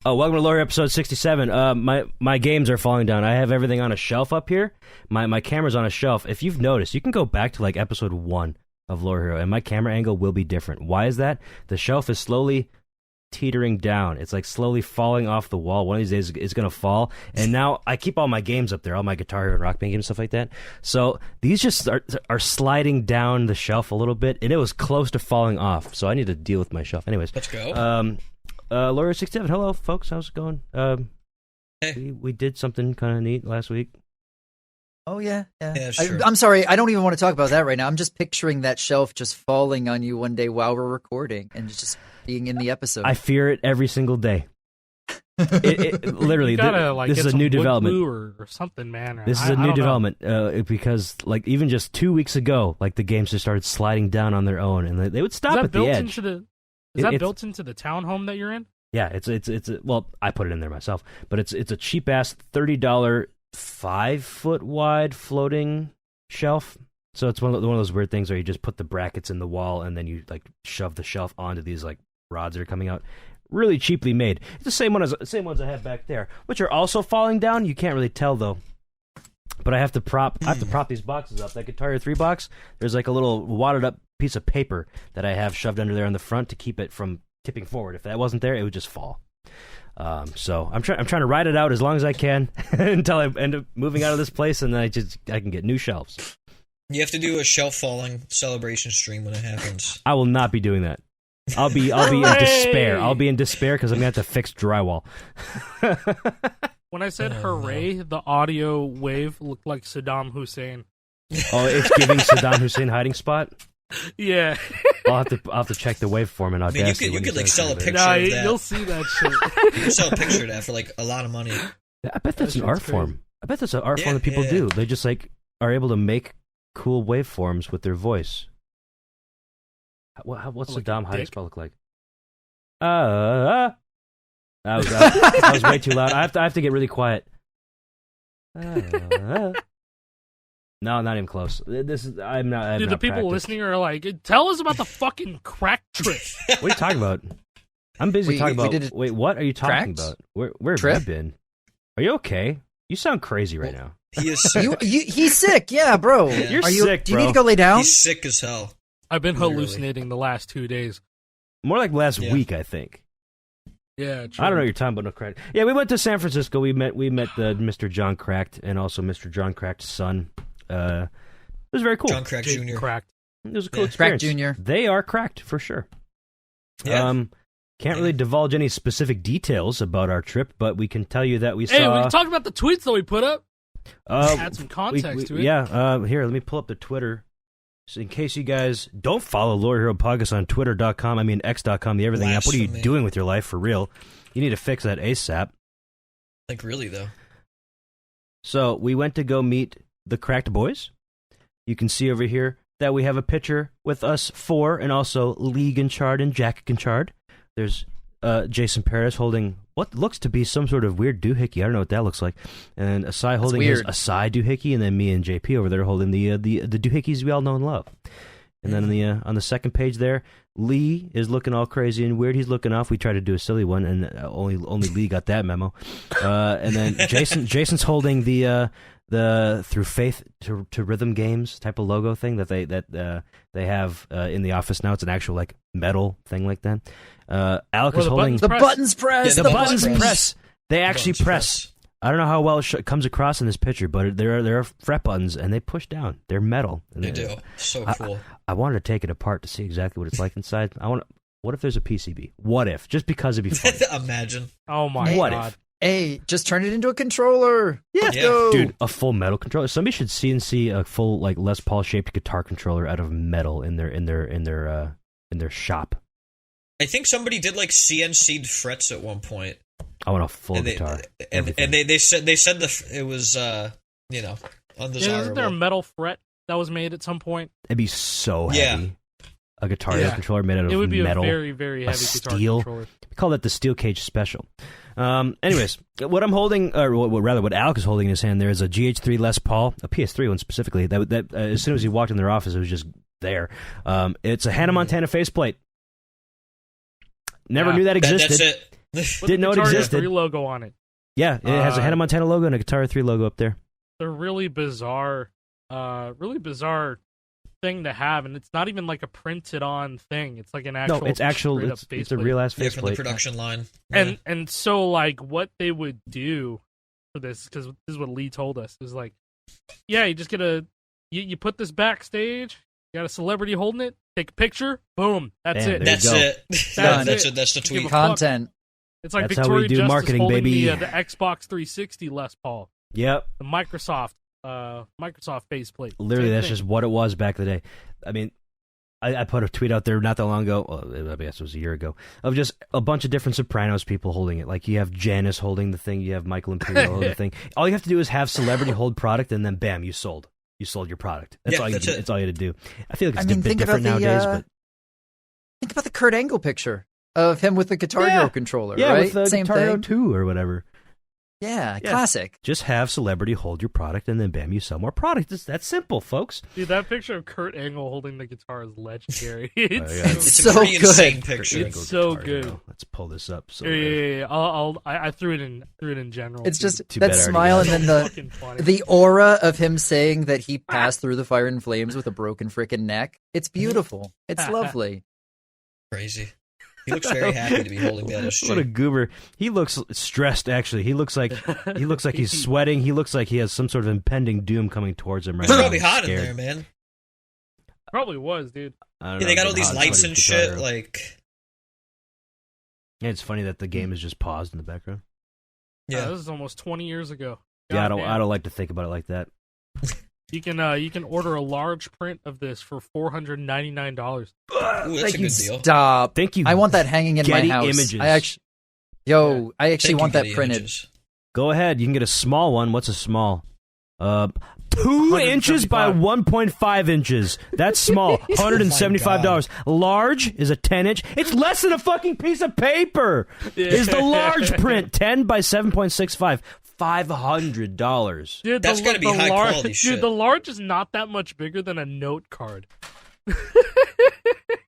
Oh, welcome to Lore episode 67. My games are falling down. I have everything on a shelf up here. My camera's on a shelf. If you've noticed, you can go back to like episode 1 of Lore Hero, and my camera angle will be different. Why is that? The shelf is slowly teetering down. It's like slowly falling off the wall. One of these days it's going to fall. And now I keep all my games up there, all my Guitar Hero and Rock Band games and stuff like that. So these just are sliding down the shelf a little bit, and it was close to falling off. So I need to deal with my shelf. Anyways. Let's go. Laura 67. Hello, folks. How's it going? Hey. We did something kind of neat last week. Oh, yeah. Sure. I'm sorry. I don't even want to talk about that right now. I'm just picturing that shelf just falling on you one day while we're recording and just being in the episode. I fear it every single day. Literally, this is a new development. Or something, man. This is a new development because, like, even just 2 weeks ago, like the games just started sliding down on their own, and they would stop at the edge. Is that built into the townhome that you're in? Yeah, it's well, I put it in there myself, but it's a cheap ass $30 5-foot wide floating shelf. So it's one of those weird things where you just put the brackets in the wall and then you like shove the shelf onto these like rods that are coming out. Really cheaply made. It's the same ones I have back there, which are also falling down. You can't really tell though. But I have to prop these boxes up. That Guitar Hero 3 box, there's like a little wadded up piece of paper that I have shoved under there on the front to keep it from tipping forward. If that wasn't there, it would just fall. So I'm trying to ride it out as long as I can until I end up moving out of this place, and then I can get new shelves. You have to do a shelf falling celebration stream when it happens. I will not be doing that. I'll be in despair. I'll be in despair because I'm gonna have to fix drywall. When I said hooray, the audio wave looked like Saddam Hussein. Oh, it's giving Saddam Hussein hiding spot? Yeah. I'll have to check the waveform and Audacity. You could like sell a picture of that. You'll see that shit. You can sell a picture of that for like a lot of money. I bet that's an art form. I bet that's an art form that people do. They just like are able to make cool waveforms with their voice. What's Saddam hiding spot look like? That was way too loud. I have to get really quiet. No, not even close. I'm not. Dude, the people listening are like, tell us about the fucking crack trip. What are you talking about? I'm busy talking about. Wait, what are you talking about? Where have you been? Are you okay? You sound crazy right now. He is sick. He's sick, yeah, bro. Yeah. You're sick, bro. Do you need to go lay down? He's sick as hell. I've been hallucinating the last 2 days. More like last week, I think. Yeah, true. I don't know what you're talking about. No credit. Yeah, we went to San Francisco. We met Mr. John Cracked and also Mr. John Cracked's son. It was very cool. John Cracked Jr. Cracked. It was a cool experience. Cracked Jr. They are cracked for sure. Yeah. Can't really divulge any specific details about our trip, but we can tell you that we saw. Hey, we can talk about the tweets that we put up. Add some context to it. Yeah. Here, let me pull up the Twitter. So in case you guys don't follow Lore Hero Podcast on Twitter.com, I mean X.com, the everything app. What are you doing with your life for real? You need to fix that ASAP. Like really though. So we went to go meet the Cracked Boys. You can see over here that we have a picture with us four and also Lee Ginchard and Jack Ginchard. There's Jason Paris holding what looks to be some sort of weird doohickey. I don't know what that looks like. And Asai holding his Asai doohickey, and then me and JP over there holding the doohickeys we all know and love. And then on the second page there, Lee is looking all crazy and weird. He's looking off. We tried to do a silly one, and only Lee got that memo. And then Jason's holding the Through Faith to Rhythm Games type of logo thing that they have in the office now. It's an actual like metal thing like that. Alec is holding the buttons press. Yeah, the buttons press. They actually press. I don't know how well it comes across in this picture, but there are fret buttons and they push down. They're metal. And they do. So cool. I wanted to take it apart to see exactly what it's like inside. What if there's a PCB? What if? Just because it'd be fun. Imagine. Oh my what god. If? Hey, just turn it into a controller. Yeah. Let's go. Dude, a full metal controller. Somebody should CNC a full like Les Paul shaped guitar controller out of metal in their shop. I think somebody did like CNC'd frets at one point. I want a full guitar. And they said it was undesirable. Isn't there a metal fret that was made at some point? It'd be so heavy. A guitar controller made out of metal. It would be a very, very heavy guitar controller. We call that the Steel Cage Special. Anyways, what I'm holding, or what Alec is holding in his hand there is a GH3 Les Paul, a PS3 one specifically. That as soon as he walked in their office, it was just there. It's a Hannah Montana faceplate. Never knew that existed. That's it. With Didn't know it the Guitar Hero existed. 3 logo on it. Yeah, it has a Hannah Montana logo and a Guitar 3 logo up there. They're really bizarre thing to have, and it's not even like a printed on thing. It's like an actual. No, it's actual. It's a real ass Yeah, from the faceplate. production line. Yeah. And so like what they would do for this, because this is what Lee told us, is like, yeah, you just get you put this backstage, you got a celebrity holding it, take a picture, boom, that's Damn, it. there That's you go. it. That's it. That's the Don't give tweet. a fuck. Content. It's like That's how Victoria we do Justice marketing, holding baby. the Xbox 360 Les Paul, Yep. the Microsoft faceplate. Literally, Same that's thing. just what it was back in the day. I mean, I put a tweet out there not that long ago. Well, I guess it was a year ago, of just a bunch of different Sopranos people holding it. Like you have Janice holding the thing, you have Michael Imperial holding the thing. All you have to do is have celebrity hold product, and then bam, you sold. You sold your product. That's Yeah, all you that's do. it. That's all you had to do. I feel like it's I mean, a bit think about different nowadays, but think about the Kurt Angle picture of him with the Guitar Yeah. Hero controller, yeah, right? with the Same Guitar Hero thing. 2 or whatever. Yeah, Yeah. classic. Just have celebrity hold your product, and then bam, you sell more product. It's that simple, folks. Dude, that picture of Kurt Angle holding the guitar is legendary. yeah. It's So a pretty good. insane Kurt picture. Angle so Guitar good. Hero. Let's pull this up. So Yeah. I threw it in general. It's dude. just Too that bad I already smile got and it. then Fucking funny. the aura of him saying that he passed through the fire and flames with a broken frickin' neck. It's beautiful. It's lovely. Crazy. He looks very happy to be holding that SG. What a goober. He looks stressed, actually. He looks like he's sweating. He looks like he has some sort of impending doom coming towards him right It's now. probably He's hot scared. in there, man. Probably was, dude. I don't Yeah, know, they got it's all these hot, lights sweaty and Guitar shit. Hero. Like, Yeah, it's funny that the game is just paused in the background. yeah. This is almost 20 years ago. Yeah, I Goddamn. don't like to think about it like that. You can order a large print of this for $499. Ooh, that's Thank a you. good deal. Stop. Thank you. I want that hanging in my Getty house. Images. I actually Thank want you, that Getty printed. Images. Go ahead. You can get a small one. What's a small? 2 inches by 175. 1.5 inches. That's small. $175. Large is a 10-inch. It's less than a fucking piece of paper. Is the large print 10 by 7.65? $500. Dude, That's gotta be high quality dude, shit. the large is not that much bigger than a note card.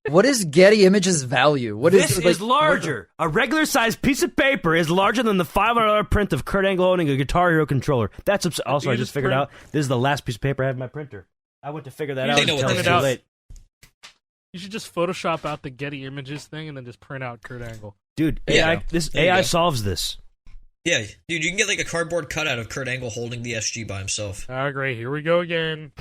What is Getty Images' value? What This is is larger. A regular sized piece of paper is larger than the $500 print of Kurt Angle owning a Guitar Hero controller. That's also, You I just just figured print- out this is the last piece of paper I have in my printer. I went to figure that You out didn't know until what it's that too is. late. You should just Photoshop out the Getty Images thing and then just print out Kurt Angle. Dude, Yeah. AI, this There you AI go. solves this. Yeah, dude, you can get like a cardboard cutout of Kurt Angle holding the SG by himself. Ah, great. Here we go again.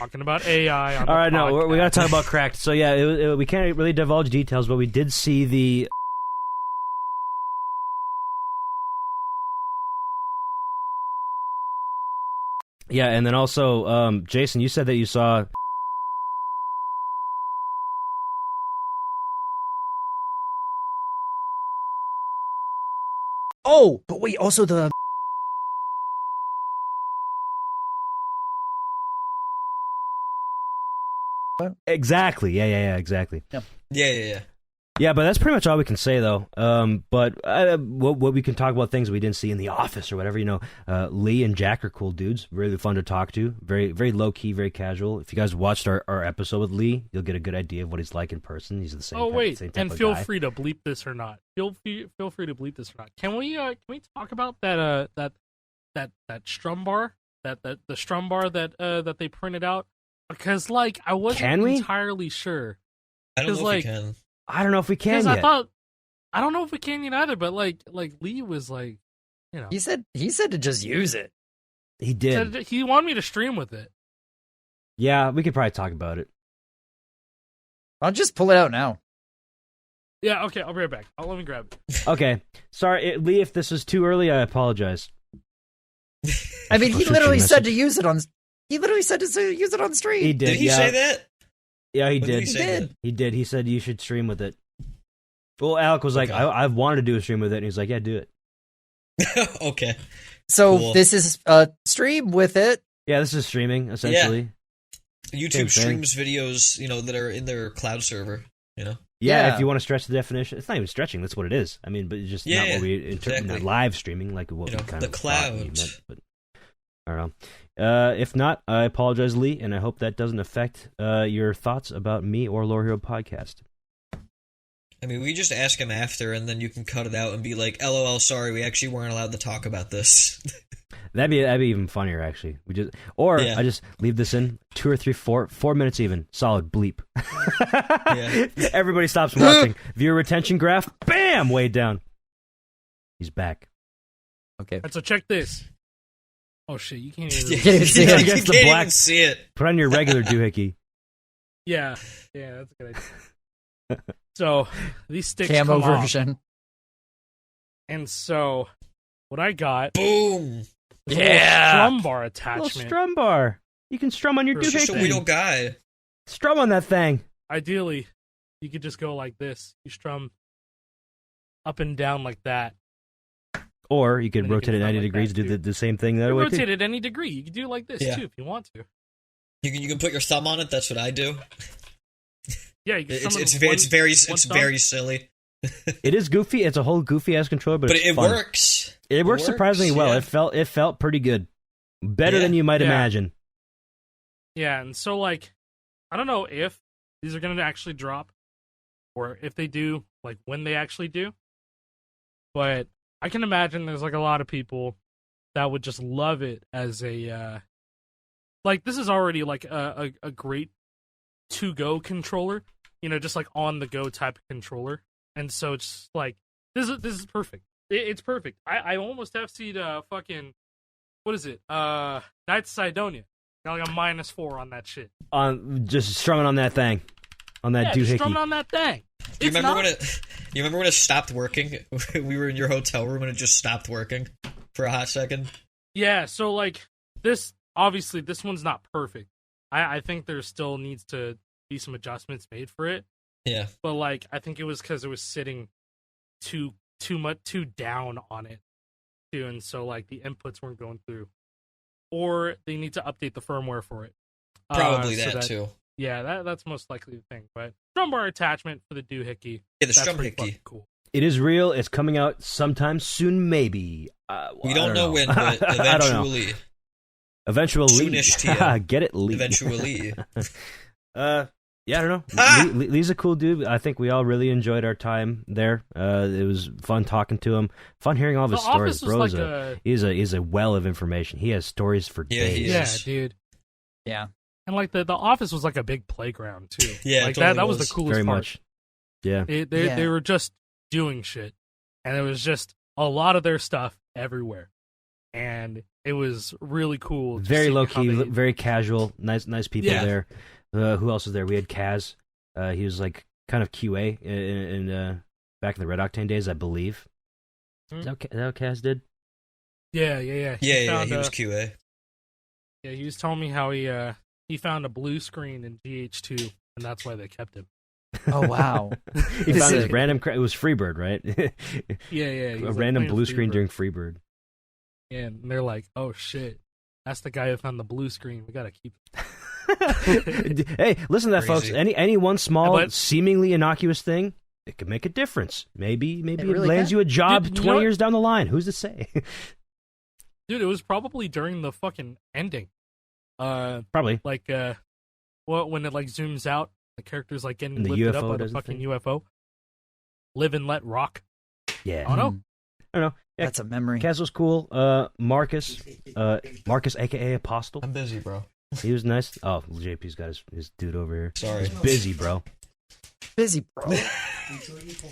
Talking about AI on All right, the no, we got to podcast. talk about Cracked. So yeah, we can't really divulge details, but we did see the. Yeah, and then also, Jason, you said that you saw. Oh, but wait, also the Exactly. Yeah, exactly. Yeah. Yeah, but that's pretty much all we can say, though. But what we can talk about things we didn't see in the office or whatever. You know, Lee and Jack are cool dudes, really fun to talk to. Very, very low key, very casual. If you guys watched our episode with Lee, you'll get a good idea of what he's like in person. He's the same. Oh wait, same type and of feel guy. free to bleep this or not. Feel free to bleep this or not. Can we talk about that that strum bar the strum bar that they printed out? Because like I wasn't Can we? entirely sure. I don't know 'Cause, if like, you can. I don't know if we can Because yet. I thought I don't know if we can yet either. But like Lee was like, you know, he said to just use it. He did. said he wanted me to stream with it. Yeah, we could probably talk about it. I'll just pull it out now. Yeah, okay, I'll be right back. Let me grab it. Okay. Sorry, Lee, if this is too early, I apologize. I mean, I'll he shoot you literally a said message. to use it on. He literally said to use it on stream. He did. Did he yeah. say that? Yeah, he When did did. he say that? He did. He said you should stream with it. Well, Alec was like, Okay. I've wanted to do a stream with it, and he's like, yeah, do it. Okay. So Cool. this is a stream with it. Yeah, this is streaming, essentially. YouTube Same thing. streams videos, that are in their cloud server, Yeah, Yeah. if you want to stretch the definition. It's not even stretching, that's what it is. I mean, but it's just not Yeah, what we exactly. not live streaming, like what we kind the of thought we cloud. meant, but I don't know. If not, I apologize, Lee, and I hope that doesn't affect your thoughts about me or Lore Hero Podcast. I mean, we just ask him after, and then you can cut it out and be like, "LOL, sorry, we actually weren't allowed to talk about this." That'd be even funnier, actually. I just leave this in 2 or 3, 4 minutes even. Solid bleep. Yeah. Everybody stops watching. Viewer retention graph, bam, way down. He's back. Okay. And so check this. Oh shit, you can't even. You can't even see it. Against the can't black- even see it. Put on your regular doohickey. Yeah, that's a good idea. So these sticks Camo come off, version. and so what I got Boom. was a little strum bar Little attachment. strum bar. You can strum on your It's Just a doohickey. wheel guy. Strum on that thing. Ideally, you could just go like this. You strum up and down like that. Or you could And you rotate can it strum 90 like degrees, that, do too. the same thing that You way rotate too. it any degree. You can do it like this Yeah. too if you want to. You can put your thumb on it. That's what I do. Yeah, you can strum It's it very one- it's very one it's thumb. very silly, It is goofy. It's a whole goofy ass controller, but, but it's it fun. works. It works surprisingly well. yeah. It felt pretty good. Better Yeah. than you might Yeah. imagine. Yeah, and so like, I don't know if these are going to actually drop, or if they do, like when they actually do. But I can imagine there's like a lot of people that would just love it as a, like this is already like a great to go controller, you know, just like on the go type of controller, and so it's like this is perfect. It's perfect. I almost have seen fucking what is it? Knights of Sidonia. Got like a -4 on that shit. On just strumming on that thing, on that Yeah, just doohickey. strumming on that thing. You It's remember not- you remember when it stopped working? We were in your hotel room and it just stopped working for a hot second. Yeah, so like this, obviously this one's not perfect. I think there still needs to be some adjustments made for it. Yeah. But like I think it was because it was sitting too down on it too, and so like the inputs weren't going through, or they need to update the firmware for it. Probably So that too. Yeah, that's most likely the thing. But drum bar attachment for the doohickey. Yeah, the That's strum pretty hickey. fucking cool. It is real. It's coming out sometime soon, maybe. We I don't know when, but I don't know. eventually. Eventually. Soonish to ya. Get it, Lee. Eventually. Yeah, I don't know. Ah! Lee's a cool dude. I think we all really enjoyed our time there. It was fun talking to him. Fun hearing all of The his stories. Office was Bro's like he's a well of information. He has stories for Yeah, he days. is. yeah, dude. Yeah. And like the office was like a big playground too. Yeah, it like totally that was was. the coolest Very part. much. Yeah. They Yeah. were just doing shit, and it was just a lot of their stuff everywhere, and it was really cool. to Very see low how key, they- very casual. Nice people Yeah. there. Who else was there? We had Kaz. He was like kind of QA in back in the Red Octane days, I believe. Hmm. Is that what Kaz did? Yeah. Yeah, found he was a- QA. Yeah, he was telling me how he found a blue screen in GH2, and that's why they kept him. Oh wow. He found this Sick. random. It was Freebird, right? Yeah. He A was, like, random playing blue screen Freebird. during Freebird. Yeah, and they're like, "Oh shit, that's the guy who found the blue screen. We gotta keep it." Hey, listen to that, folks. Crazy. Any one small, But- seemingly innocuous thing, it could make a difference. Maybe it really lands can. you a job Dude, you know 20 what? years down the line. Who's to say? Dude, it was probably during the fucking ending. Probably. Like when it like zooms out, the character's like getting And the lifted UFO up by the does the fucking thing? UFO. Live and let rock. Yeah. Oh no. Hmm. I don't know. Yeah, That's a memory. Kaz was cool. Marcus, aka Apostle. I'm busy, bro. He was nice. Oh, JP's got his dude over here. Sorry. He's busy, bro. Busy, bro. Until you come.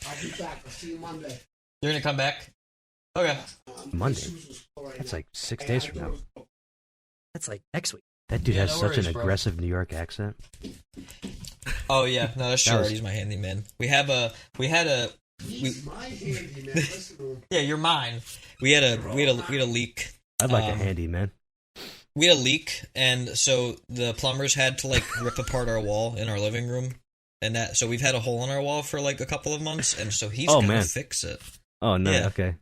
I'll be back. I'll see you Monday. You're gonna come back? Okay. Monday? Susan's call right That's now. like 6 I days gotta from go now. to- That's like next week. That dude Yeah, has no such worries, an bro. aggressive New York accent. Oh yeah, no, that's That true. was- He's my handyman. We had a He's my handyman. Listen to him. yeah, you're mine. We had a leak. I'd like a Um, handy man. We had a leak, and so the plumbers had to like rip apart our wall in our living room, and that so we've had a hole in our wall for like a couple of months, and so he's Oh, gonna man. fix it. Oh no. yeah. Okay.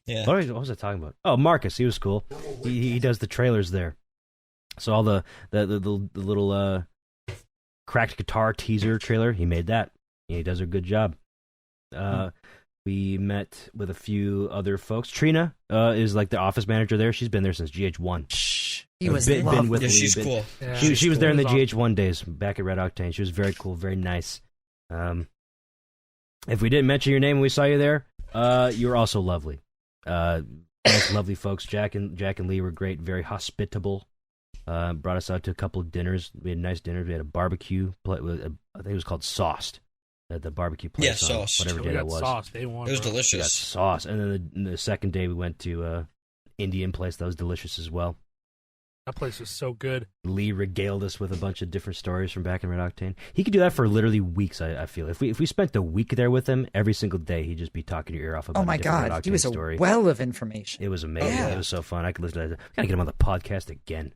Yeah. What was I talking about? Oh, Marcus. He was cool. He does the trailers there. So all the little cracked guitar teaser trailer, he made that. He does a good job. We met with a few other folks. Trina is like the office manager there. She's been there since GH1. He was been lovely. with Yeah, Lee, she's been- cool. Yeah, She was there in the It was GH1 days back at Red Octane. She was very cool, very nice. If we didn't mention your name when we saw you there, you were also lovely. Both lovely folks. Jack and Lee were great, very hospitable. Brought us out to a couple of dinners. We had nice dinners. We had a barbecue. I think it was called Sauced. At the barbecue place. Yeah, Sauced. Whatever We day got that was. sauce day one. It was bro. We got delicious. sauce. And then the second day we went to Indian place. That was delicious as well. That place was so good. Lee regaled us with a bunch of different stories from back in Red Octane. He could do that for literally weeks, I feel. If we spent a week there with him, every single day he'd just be talking your ear off about Oh my a different god, Red he Octane was a story. well of information. It was amazing. Yeah. It was so fun. I could listen to that. I gotta get him on the podcast again.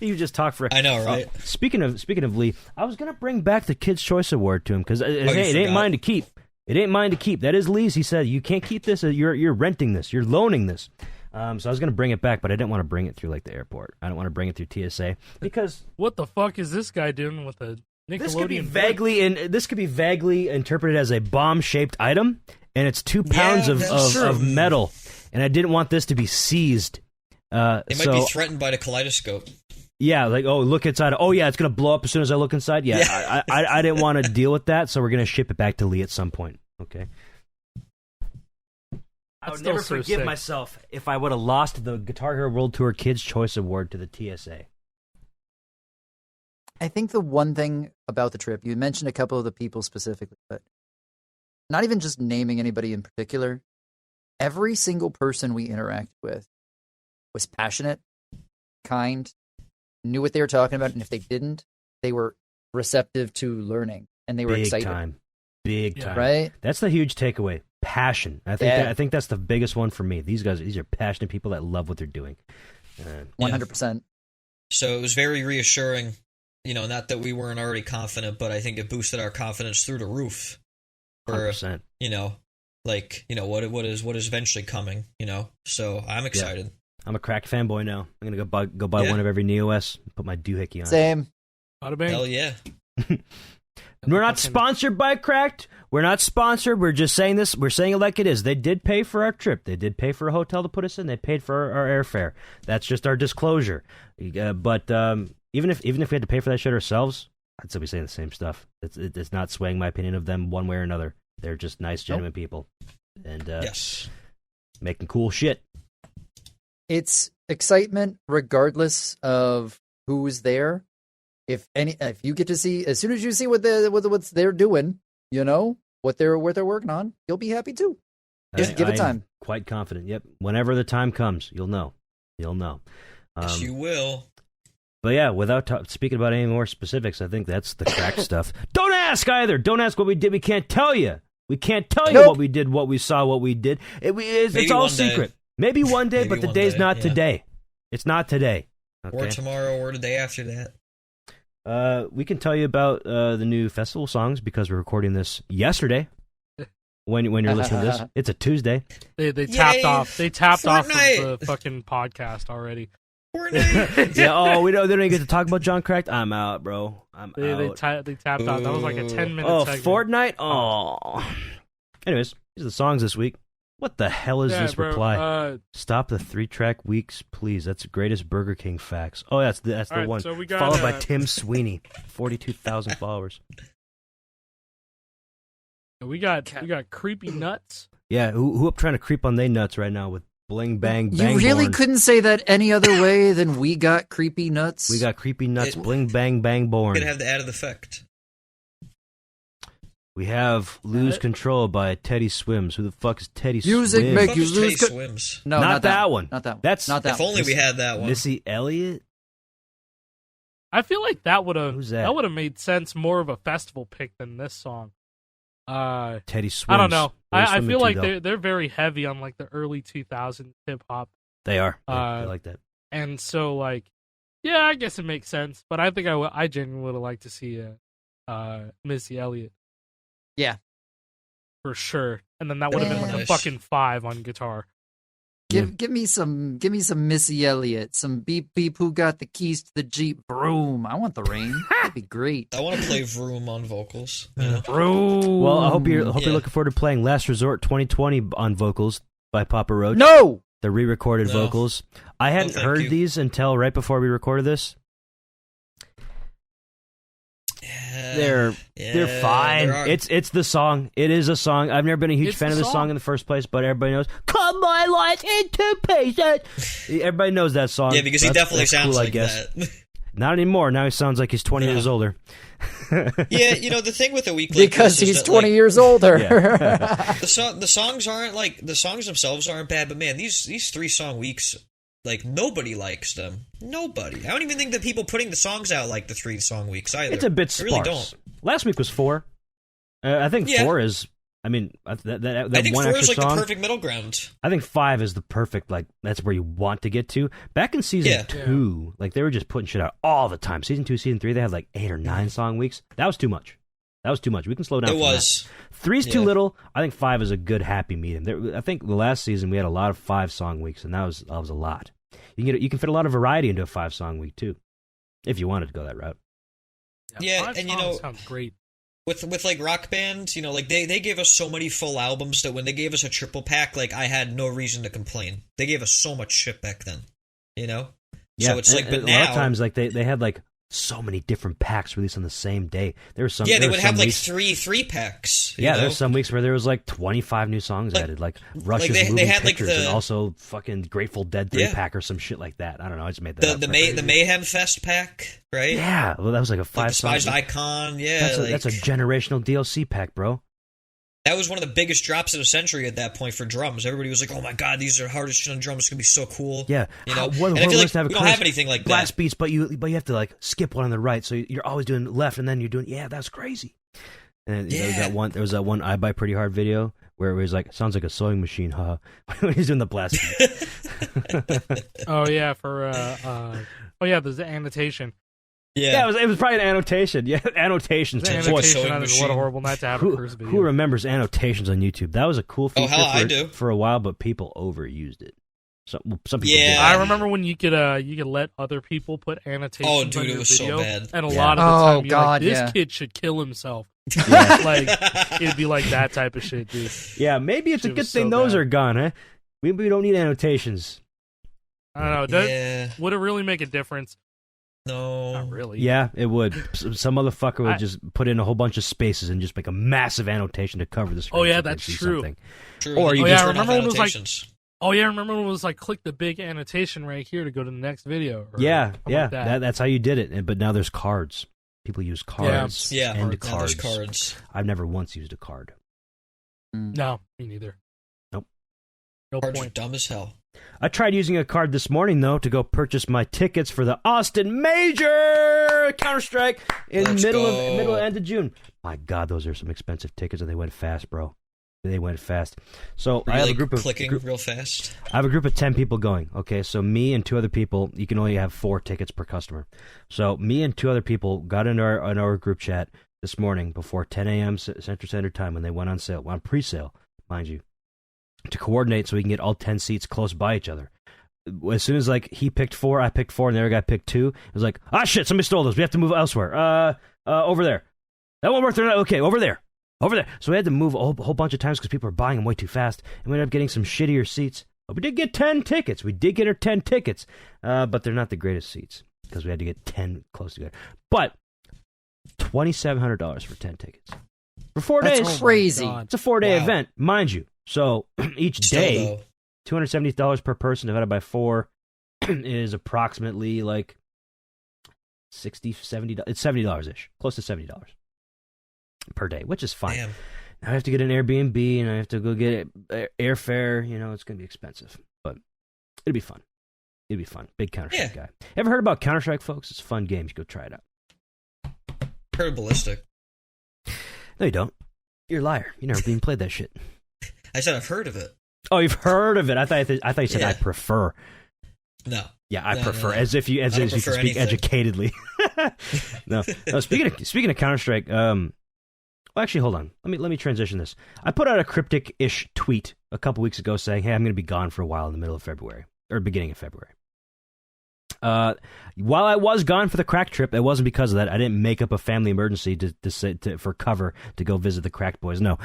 You just talk for. I know, right? Speaking of Lee, I was gonna bring back the Kids' Choice Award to him because you it ain't forgot. mine to keep. It ain't mine to keep. That is Lee's. He said you can't keep this. You're renting this. You're loaning this. So I was gonna bring it back, but I didn't want to bring it through like the airport. I don't want to bring it through TSA because What the fuck is this guy doing with a Nickelodeon? this could be vaguely interpreted as a bomb-shaped item, and it's 2 pounds that's of true. metal, and I didn't want this to be seized. It might be threatened by the kaleidoscope. Yeah, like, oh, look inside. Oh, yeah, it's going to blow up as soon as I look inside. Yeah, Yeah. I didn't want to deal with that, so we're going to ship it back to Lee at some point. Okay. I That's would never still so forgive sick. myself if I would have lost the Guitar Hero World Tour Kids' Choice Award to the TSA. I think the one thing about the trip, you mentioned a couple of the people specifically, but not even just naming anybody in particular, every single person we interacted with was passionate, kind, knew what they were talking about, and if they didn't, they were receptive to learning, and they were Big excited. time. Big Yeah. time. Right? That's the huge takeaway. Passion. I think that's the biggest one for me. These are passionate people that love what they're doing. 100%. So it was very reassuring, not that we weren't already confident, but I think it boosted our confidence through the roof. For, 100%. what is eventually coming, So I'm excited. I'm a Cracked fanboy now. I'm gonna go buy Yeah. one of every NEOS. Put my doohickey on. Same. Bada bang. Hell yeah. We're not Fucking- sponsored by Cracked. We're not sponsored. We're just saying this. We're saying it like it is. They did pay for our trip. They did pay for a hotel to put us in. They paid for our airfare. That's just our disclosure. But even if we had to pay for that shit ourselves, I'd still be saying the same stuff. It's not swaying my opinion of them one way or another. They're just nice, genuine people, and Yes. making cool shit. It's excitement regardless of who's there. If you get to see, as soon as you see what they're doing, what they're working on, you'll be happy too. Just give it I'm time. Quite confident. Yep. Whenever the time comes, you'll know. Yes, you will. But yeah, without speaking about any more specifics, I think that's the Cracked stuff. Don't ask either. Don't ask what we did. We can't tell you. We can't tell you Nope. what we did, what we saw, what we did. It's Maybe all one day. secret. Maybe one day, Maybe but the one day's day, not yeah. today. It's not today. Or Okay. tomorrow, or the day after that. We can tell you about the new festival songs because we're recording this yesterday. When you're listening to this, it's a Tuesday. They tapped Yay, off. They tapped off Fortnite. of the fucking podcast already. Fortnite. Yeah. Oh, they don't even get to talk about John Cracked. I'm out, bro. I'm They out. tapped off. That was like a 10-minute Oh, segment. Fortnite? Oh. Anyways, these are the songs this week. What the hell is Yeah, this bro, reply? Stop the 3-track weeks, please. That's the greatest Burger King facts. Oh, that's the All right, one. so we got, Followed by Tim Sweeney, 42,000 followers. we got Creepy Nuts. Yeah, who up trying to creep on they nuts right now with bling bang bang? You really born. couldn't say that any other way than we got creepy nuts. We got creepy nuts, It- bling bang bang born. Could have the added effect. We have Lose it? Control by Teddy Swims. Who the fuck is Teddy Music Swims? make Fuck you is lose Teddy co- Swims. no, Not that one. Not that one. That's- not that If one. only we had that one. Missy Elliott? I feel like that would have Who's that? would have made sense more of a festival pick than this song. Teddy Swims. I don't know. Where's I Swimming feel to, like though? they're very heavy on like the early 2000s hip hop, They are. Uh, I like that. and so like, yeah, I guess it makes sense. But I think I genuinely would have liked to see Missy Elliott. Yeah. For sure. And then that would have been like a Nice. fucking 5 on guitar. Give me some Missy Elliott, some beep beep who got the keys to the Jeep, broom. I want the rain. That'd be great. I want to play Vroom on vocals. Broom. Well, I hope you're Yeah. looking forward to playing Last Resort 2020 on vocals by Papa Roach. No. The re-recorded No. vocals. I hadn't thank heard you. these until right before we recorded this. they're fine. It's the song. It is a song. I've never been a huge fan of the song in the first place, but everybody knows. Cut my life into pieces. Everybody knows that song. Yeah, because he definitely sounds like that. Not anymore. Now he sounds like he's 20 years older. Yeah, the thing with a week like because this he's is that, 20 years older. the songs aren't the songs themselves aren't bad, but man, these 3-song weeks, like, nobody likes them. Nobody. I don't even think that people putting the songs out like the 3-song weeks either. It's a bit sparse. I really don't. Last week was 4. I think 4 is. I mean, that I think one 4 extra is like song, the perfect middle ground. I think 5 is the perfect, like, that's where you want to get to. Back in season 2, like, they were just putting shit out all the time. Season 2, season 3, they had like 8 or 9 song weeks. That was too much. We can slow down. It was. That. 3's too little. I think 5 is a good happy medium. I think the last season we had a lot of 5-song weeks, and that was a lot. You can fit a lot of variety into a 5-song week too, if you wanted to go that route. Yeah, and sounds great. With like Rock Band, like they gave us so many full albums that when they gave us a triple pack, like, I had no reason to complain. They gave us so much shit back then, Yeah, so it's like, but a now lot of times, like, they had like so many different packs released on the same day. There were some. Yeah, they would have like weeks, three packs. Yeah, there's some weeks where there was like 25 new songs added, like Rush's Moving they had Pictures, like and also fucking Grateful Dead 3-pack or some shit like that. I don't know. I just made that up. The Mayhem Fest pack, right? Yeah, well, that was like a 5-song. Despised Icon, yeah. That's a generational DLC pack, bro. That was one of the biggest drops of the century at that point for drums. Everybody was like, "Oh my god, these are hardest shit on drums. It's gonna be so cool." Yeah, and I feel like we don't have anything like blast that. beats, but you have to like skip one on the right, so you're always doing left, and then you're doing that's crazy. And there was that one I Buy Pretty Hard video where it was like, sounds like a sewing machine, haha. When he's doing the blast beat. Oh yeah, there's the annotation. Yeah, it was probably an annotation. Yeah, annotations. Annotation on What a Horrible Night to Have a Curse video. Who remembers annotations on YouTube? That was a cool feature for a while, but people overused it. Some people Yeah. did. I remember when you could let other people put annotations Oh, dude, on it your was video, so bad. and a lot of the time God, this kid should kill himself. Yeah. Like, it'd be like that type of shit, dude. Yeah, maybe it's a Shit good was thing so those bad. are gone, huh? We don't need annotations. I don't know. Yeah. Would it really make a difference? No. Not really. Yeah, it would. Some motherfucker would just put in a whole bunch of spaces and just make a massive annotation to cover the screen. Oh, yeah, so they that's see true. something. True. Or you just just turn off remember when it was like- annotations. Oh yeah, remember when it was like click the big annotation right here to go to the next video? Or Yeah, something like that. that's how you did it. But now there's cards. People use cards. Yeah, and now cards. there's cards. I've never once used a card. No, me neither. Nope. No Cards are point. dumb as hell. I tried using a card this morning, though, to go purchase my tickets for the Austin Major Counter-Strike in Let's middle go. of end of June. My God, those are some expensive tickets, and they went fast, bro. They went fast. So Were I you, have like, a group of clicking real fast. I have a group of 10 people going. Okay, so me and 2 other people. You can only have 4 tickets per customer. So me and 2 other people got into our group chat this morning before 10 a.m. Central Standard Time when they went on sale, on pre-sale, mind you, to coordinate so we can get all 10 seats close by each other. As soon as like he picked 4, I picked 4, and the other guy picked 2, it was like, shit, somebody stole those. We have to move elsewhere. Over there. That won't work. They're not okay. Over there. So we had to move a whole bunch of times because people were buying them way too fast, and we ended up getting some shittier seats. But we did get 10 tickets. We did get our 10 tickets, but they're not the greatest seats because we had to get 10 close together. But $2,700 for 10 tickets for 4 days. That's crazy. It's a 4-day event, mind you. So each day, Still, $270 per person divided by 4 is approximately like $60, $70. It's $70 ish, close to $70 per day, which is fine. Damn. Now I have to get an Airbnb and I have to go get airfare. It's going to be expensive, but it'll be fun. Big Counter-Strike guy. Ever heard about Counter-Strike, folks? It's a fun game. You should go try it out. Heard ballistic. No, you don't. You're a liar. You never even played that shit. I said I've heard of it. Oh, you've heard of it. I thought you said Yeah. I prefer. No. Yeah, I No, prefer. no. As if you can prefer speak anything. educatedly. No. Speaking of Counter-Strike, well, actually, hold on. Let me transition this. I put out a cryptic-ish tweet a couple weeks ago saying, "Hey, I'm going to be gone for a while in the middle of February or beginning of February." While I was gone for the crack trip, it wasn't because of that. I didn't make up a family emergency for cover to go visit the cracked boys. No.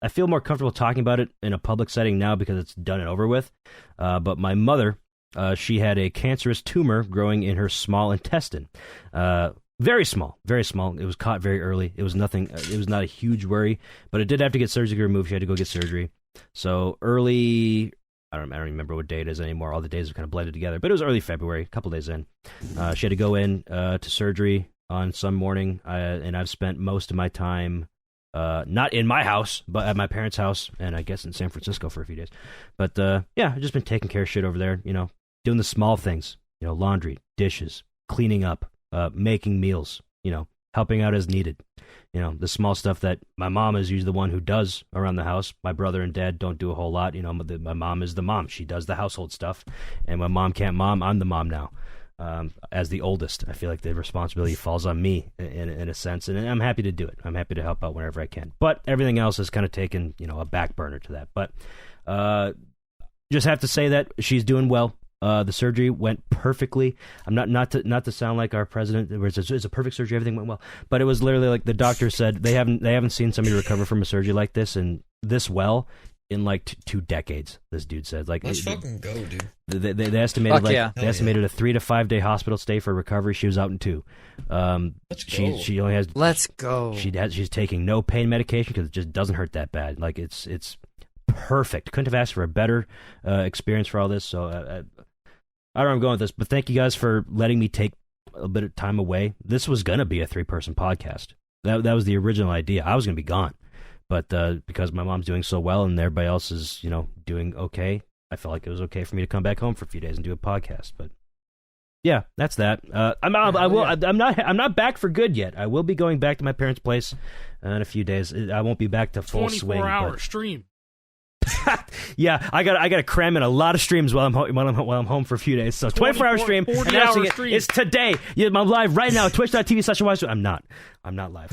I feel more comfortable talking about it in a public setting now because it's done and over with. But my mother, she had a cancerous tumor growing in her small intestine. Very small, very small. It was caught very early. It was nothing. It was not a huge worry, but it did have to get surgically removed. She had to go get surgery. So early, I don't remember what day it is anymore. All the days have kind of blended together, but it was early February, a couple days in. She had to go in to surgery on some morning, and I've spent most of my time not in my house, but at my parents' house, and I guess in San Francisco for a few days. But yeah, I've just been taking care of shit over there, doing the small things, laundry, dishes, cleaning up, making meals, helping out as needed. The small stuff that my mom is usually the one who does around the house. My brother and dad don't do a whole lot. My mom is the mom. She does the household stuff. And when mom can't mom, I'm the mom now. As the oldest, I feel like the responsibility falls on me in a sense. And I'm happy to do it. I'm happy to help out whenever I can. But everything else has kind of taken, a back burner to that. But just have to say that she's doing well. The surgery went perfectly. I'm not to sound like our president, where it's a perfect surgery, everything went well. But it was literally like the doctor said they haven't seen somebody recover from a surgery like this and this well in like 2 decades. This dude said, like, let's fucking go, dude. They estimated Fuck estimated a 3 to 5 day hospital stay for recovery. She was out in 2. Let's go. She only has. Let's go. She's taking no pain medication because it just doesn't hurt that bad. Like it's perfect. Couldn't have asked for a better experience for all this. So. I don't know where I'm going with this, but thank you guys for letting me take a bit of time away. This was going to be a 3-person podcast. That was the original idea. I was going to be gone. But because my mom's doing so well and everybody else is, doing okay, I felt like it was okay for me to come back home for a few days and do a podcast. But yeah, that's that. I'm not back for good yet. I will be going back to my parents' place in a few days. I won't be back to full swing. 24-hour stream. Yeah, I got to cram in a lot of streams while I'm home for a few days. So 24-hour stream. 40-hour stream. It's today. Yeah, I'm live right now. Twitch.tv/watch. I'm not live.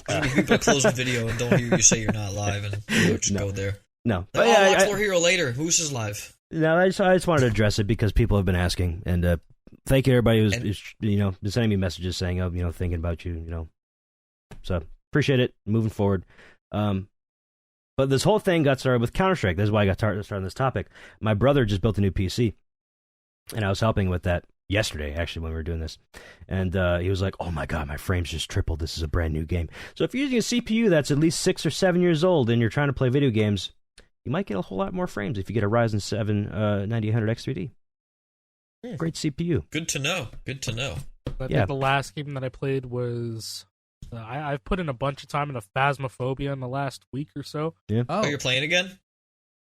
I mean, people close the video and don't hear you say you're not live, and just go there. No. But watch more Hero later. Who's is live? No, I just wanted to address it because people have been asking, and thank you everybody who's been sending me messages saying, thinking about you, So appreciate it. Moving forward. But this whole thing got started with Counter-Strike. That's why I got started on this topic. My brother just built a new PC, and I was helping with that yesterday, actually, when we were doing this. And he was like, oh my god, my frames just tripled. This is a brand new game. So if you're using a CPU that's at least 6 or 7 years old and you're trying to play video games, you might get a whole lot more frames if you get a Ryzen 7 9800X3D. Great CPU. Good to know. I think the last game that I played was... I've put in a bunch of time into Phasmophobia in the last week or so. Yeah. Oh, you're playing again?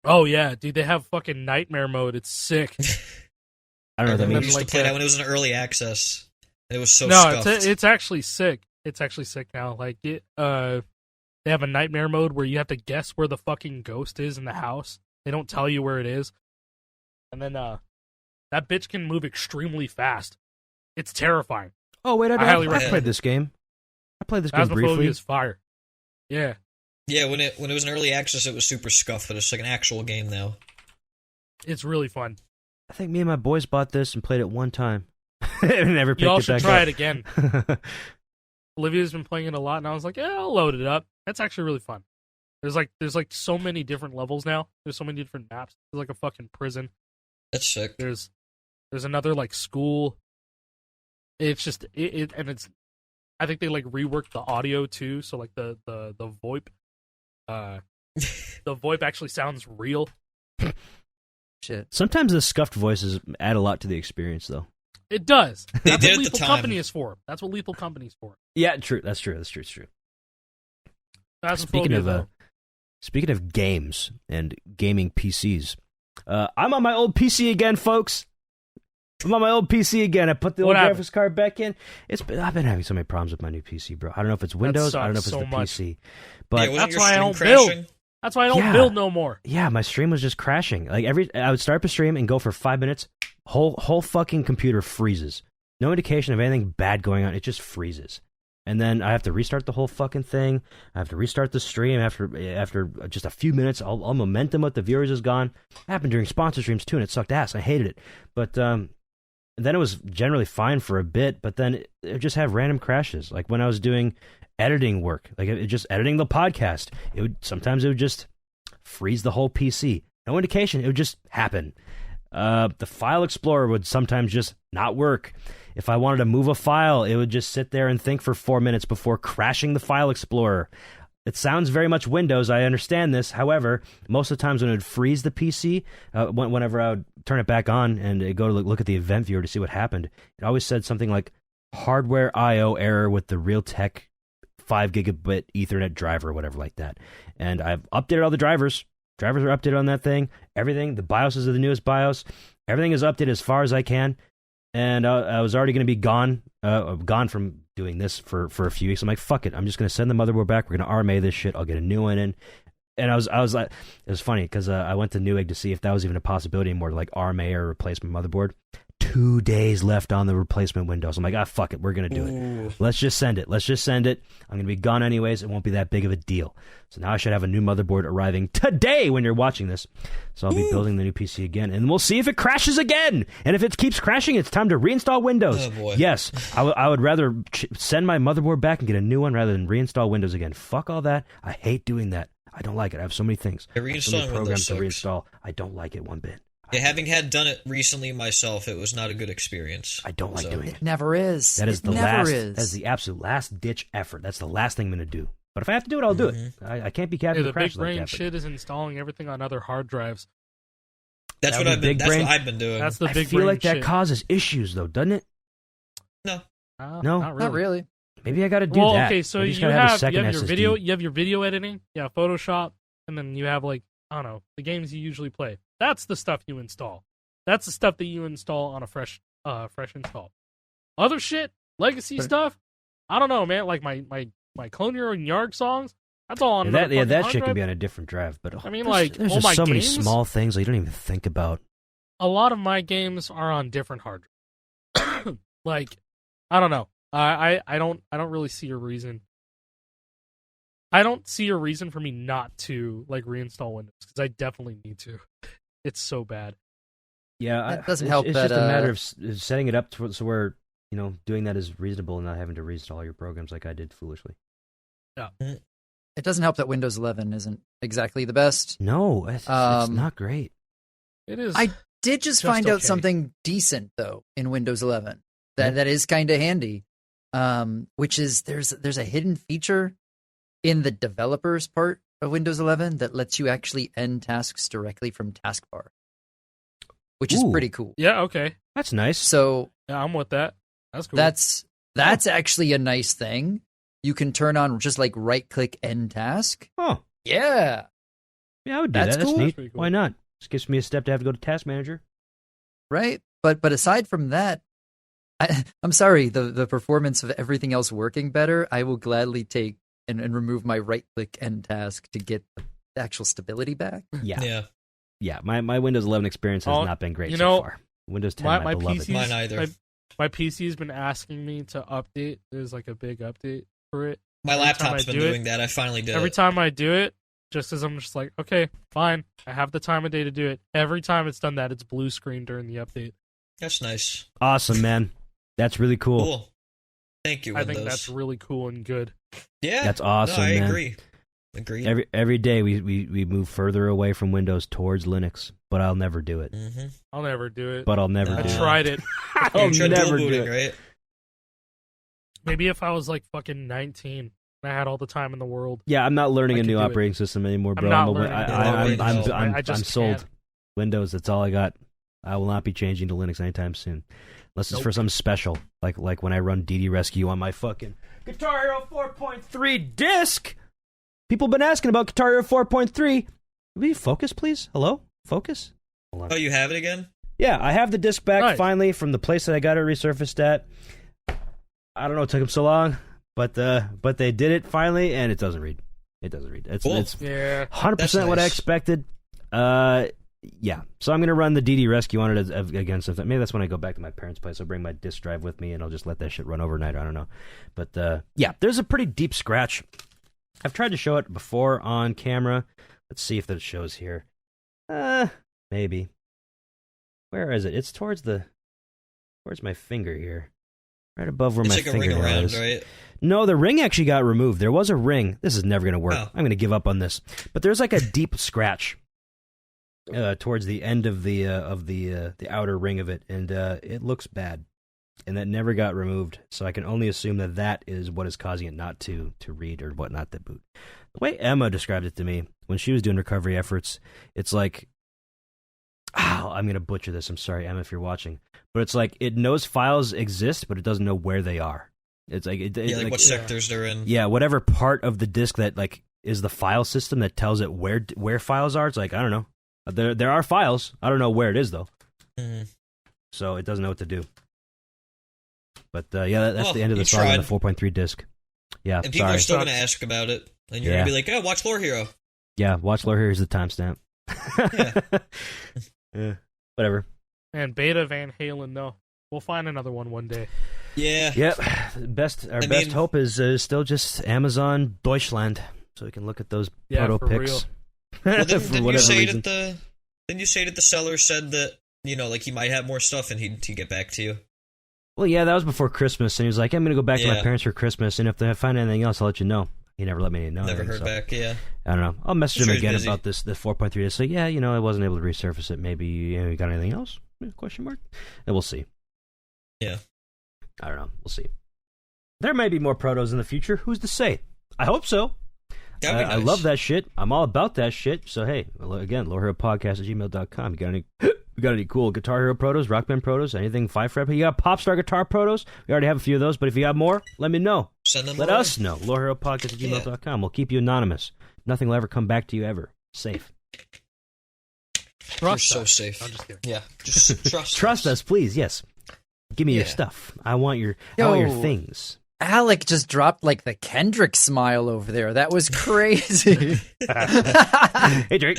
Oh, yeah. Dude, they have fucking Nightmare mode. It's sick. I don't know what that I means. used to play that when it was in early access. It was so No, scuffed. it's actually sick. It's actually sick now. Like, they have a Nightmare mode where you have to guess where the fucking ghost is in the house. They don't tell you where it is. And then that bitch can move extremely fast. It's terrifying. Oh, wait, I highly played recommend this game. I played this game Phasmophobia briefly. is fire. Yeah. Yeah, when it was in early access, it was super scuffed, but it's like an actual game now. It's really fun. I think me and my boys bought this and played it one time. and never picked You all it should back try up. it again. Olivia's been playing it a lot, and I was like, yeah, I'll load it up. That's actually really fun. There's like so many different levels now. There's so many different maps. There's like a fucking prison. That's sick. There's another like school. It's just and it's. I think they like reworked the audio too, so like the VoIP, the VoIP actually sounds real. Shit. Sometimes the scuffed voices add a lot to the experience, though. It does. They That's did what at the Lethal time. Company is for. That's what Lethal Company is for. Yeah, true. That's true. It's true. That's Speaking of games and gaming PCs, I'm on my old PC again, folks. I'm on my old PC again. I put the old graphics card back in. I've been having so many problems with my new PC, bro. I don't know if it's Windows. I don't know if it's the PC. But wasn't that's your why I stream don't crashing? build. That's why I don't build no more. Yeah, my stream was just crashing. Like I would start up a stream and go for 5 minutes. Whole fucking computer freezes. No indication of anything bad going on. It just freezes. And then I have to restart the whole fucking thing. I have to restart the stream after just a few minutes. All momentum with the viewers is gone. It happened during sponsor streams too, and it sucked ass. I hated it. But then it was generally fine for a bit, but then it would just have random crashes. Like when I was doing editing work, like it just editing the podcast, sometimes it would just freeze the whole PC. No indication, it would just happen. The File Explorer would sometimes just not work. If I wanted to move a file, it would just sit there and think for 4 minutes before crashing the File Explorer. It sounds very much Windows, I understand this. However, most of the times when it would freeze the PC, whenever I would turn it back on and it'd go to look at the event viewer to see what happened, it always said something like, hardware I/O error with the Realtek 5 gigabit Ethernet driver or whatever like that. And I've updated all the drivers. Drivers are updated on that thing. Everything, the BIOSes are the newest BIOS. Everything is updated as far as I can. And I was already going to be gone from doing this for a few weeks. I'm like, fuck it. I'm just going to send the motherboard back. We're going to RMA this shit. I'll get a new one in. And I was like, it was funny because I went to Newegg to see if that was even a possibility anymore to like RMA or replace my motherboard. 2 days left on the replacement windows. I'm like, fuck it. We're going to do it. Let's just send it. I'm going to be gone anyways. It won't be that big of a deal. So now I should have a new motherboard arriving today when you're watching this. So I'll be building the new PC again, and we'll see if it crashes again. And if it keeps crashing, it's time to reinstall Windows. Oh, boy. Yes, I would rather send my motherboard back and get a new one rather than reinstall Windows again. Fuck all that. I hate doing that. I don't like it. I have so many things. Yeah, So many reinstalling programs to Windows reinstall. I don't like it one bit. Yeah, having done it recently myself, it was not a good experience. I don't like doing it. It never is. That is It the never last. is. That's the absolute last ditch effort. That's the last thing I'm going to do. But if I have to do it, I'll do it. I can't be Captain the Crash big like brain that. shit is installing everything on other hard drives. That's That what would be I've been. big brain. That's what I've been doing. That's the I big feel brain like that shit. causes issues, though, doesn't it? no. No? not really. Not really. Maybe I got to do Well, that. okay, so Maybe you just gotta have a have second your SSD. video, you have your video editing, yeah, Photoshop, and then you have like I don't know the games you usually play. That's the stuff you install. That's the stuff that you install on a fresh install. Other shit, legacy stuff. I don't know, man. Like my Clone Your Own Yarg songs. That's all on Yeah, another that fucking hard shit can drive. be on a different drive. But I mean, there's- like, there's all just my so many games- small things that you don't even think about. A lot of my games are on different hard drives. Like, I don't know. I don't really see a reason. I don't see a reason for me not to like reinstall Windows because I definitely need to. It's so bad. Yeah, It doesn't it's, help It's that, just a matter of setting it up so where doing that is reasonable and not having to reinstall your programs like I did foolishly. It doesn't help that Windows 11 isn't exactly the best. No, it's not great. It is. I did just Just find out okay. something decent though in Windows 11 that is kind of handy. Which is there's a hidden feature in the developers part of Windows 11 that lets you actually end tasks directly from taskbar, which is Ooh. pretty cool. Yeah. Okay. That's nice. So Yeah, I'm with that. That's cool. that's actually a nice thing. You can turn on just like right click end task. Oh, Yeah. yeah, I would do That's that. That's cool. neat. That's pretty cool. Why not? Just gives me a step to have to go to Task Manager. Right. But aside from that, I'm sorry, the performance of everything else working better, I will gladly take and remove my right click end task to get the actual stability back. Yeah. Yeah. My Windows 11 experience has Oh, not been great you so know, far. Windows 10, my my beloved. PC's, Mine either. My PC's been asking me to update. There's like a big update for it. My Every time laptop's I been do it- doing that. I finally did Every it. time I do it, just as I'm just like, okay, fine, I have the time of day to do it. Every time it's done that, it's blue screen during the update. That's nice. Awesome, man. That's really cool. Cool. Thank you, I Windows. think that's really cool and good. yeah. That's awesome, No, I man. agree. Agreed. Every day we move further away from Windows towards Linux, but I'll never do it. Mm-hmm. I'll never do it. But I'll never No. do I it. tried it. I'll You tried dual never do booting, it. right? Maybe if I was like fucking 19 and I had all the time in the world. Yeah, I'm not learning I a could new do it. operating system anymore, I'm bro. not a- learning I- a new I- operating I'm, system. I'm, I just I'm sold. can't. Windows, that's all I got. I will not be changing to Linux anytime soon. Unless it's Nope. for something special, like when I run DD Rescue on my fucking Guitar Hero 4.3 disc. People have been asking about Guitar Hero 4.3. Will you focus, please? Hello? Focus? Hold on. Oh, you have it again? Yeah, I have the disc back Nice. finally from the place that I got it resurfaced at. I don't know, it took them so long, but they did it finally, and it doesn't read. It doesn't read. It's Cool. it's Yeah. 100% what I nice. expected. Yeah. So I'm gonna run the DD Rescue on it again. So maybe that's when I go back to my parents' place. I'll bring my disk drive with me, and I'll just let that shit run overnight. I don't know, but yeah, there's a pretty deep scratch. I've tried to show it before on camera. Let's see if that shows here. Maybe. Where is it? It's towards my finger here, right above where It's my like a ring fingernail around, is. right? No, the ring actually got removed. There was a ring. This is never going to work. Oh. I'm going to give up on this. But there's like a deep scratch. towards the end of the outer ring of it, and it looks bad, and that never got removed. So I can only assume that that is what is causing it not to read or whatnot to boot. The way Emma described it to me when she was doing recovery efforts, it's like, I'm gonna butcher this. I'm sorry, Emma, if you're watching, but it's like it knows files exist, but it doesn't know where they are. It's like what sectors they're in. Yeah, whatever part of the disk that like is the file system that tells it where files are. It's like, I don't know. There are files. I don't know where it is though. Mm-hmm. So it doesn't know what to do. But that's the end of the song on the 4.3 disc. Yeah, and people are still going to ask about it, and you're going to be like, "Oh, watch Lore Hero." Yeah, watch Lore Hero. Here's the timestamp. Yeah, whatever. And Beta Van Halen, no. We'll find another one day. Yeah. Yep. Our best hope is still just Amazon Deutschland, so we can look at those proto pics. Well, didn't you say that the seller said that, like he might have more stuff and he'd get back to you? Well, yeah, that was before Christmas, and he was like, I'm going to go back to my parents for Christmas, and if they find anything else, I'll let you know. He never let me know. Never heard back, yeah. I don't know. I'll message him again about the 4.3 to say, I wasn't able to resurface it. Maybe you got anything else? Question mark? And we'll see. Yeah. I don't know. We'll see. There may be more protos in the future. Who's to say? I hope so. That'd be nice. I love that shit. I'm all about that shit. So, hey, again, loreheropodcast@gmail.com. You got any cool Guitar Hero protos, Rock Band protos, anything 5-fret? You got Pop Star guitar protos? We already have a few of those, but if you got more, let me know. Send them. Let us know. loreheropodcast@gmail.com. We'll keep you anonymous. Nothing will ever come back to you ever. Safe. You're so safe. I'm just kidding. Yeah, just trust. Trust us, please. Yes. Give me your stuff. I want your things. Alec just dropped like the Kendrick smile over there. That was crazy. Hey, Drake.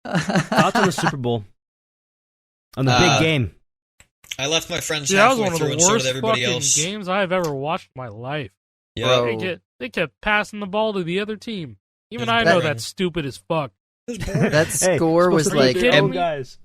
Thoughts on the Super Bowl? On the big game? I left my friends that was halfway one of through, the and so worst did everybody fucking else. games I've ever watched in my life. Yeah, They kept passing the ball to the other team. Even It was I know boring. that's stupid as fuck. That score was like guys.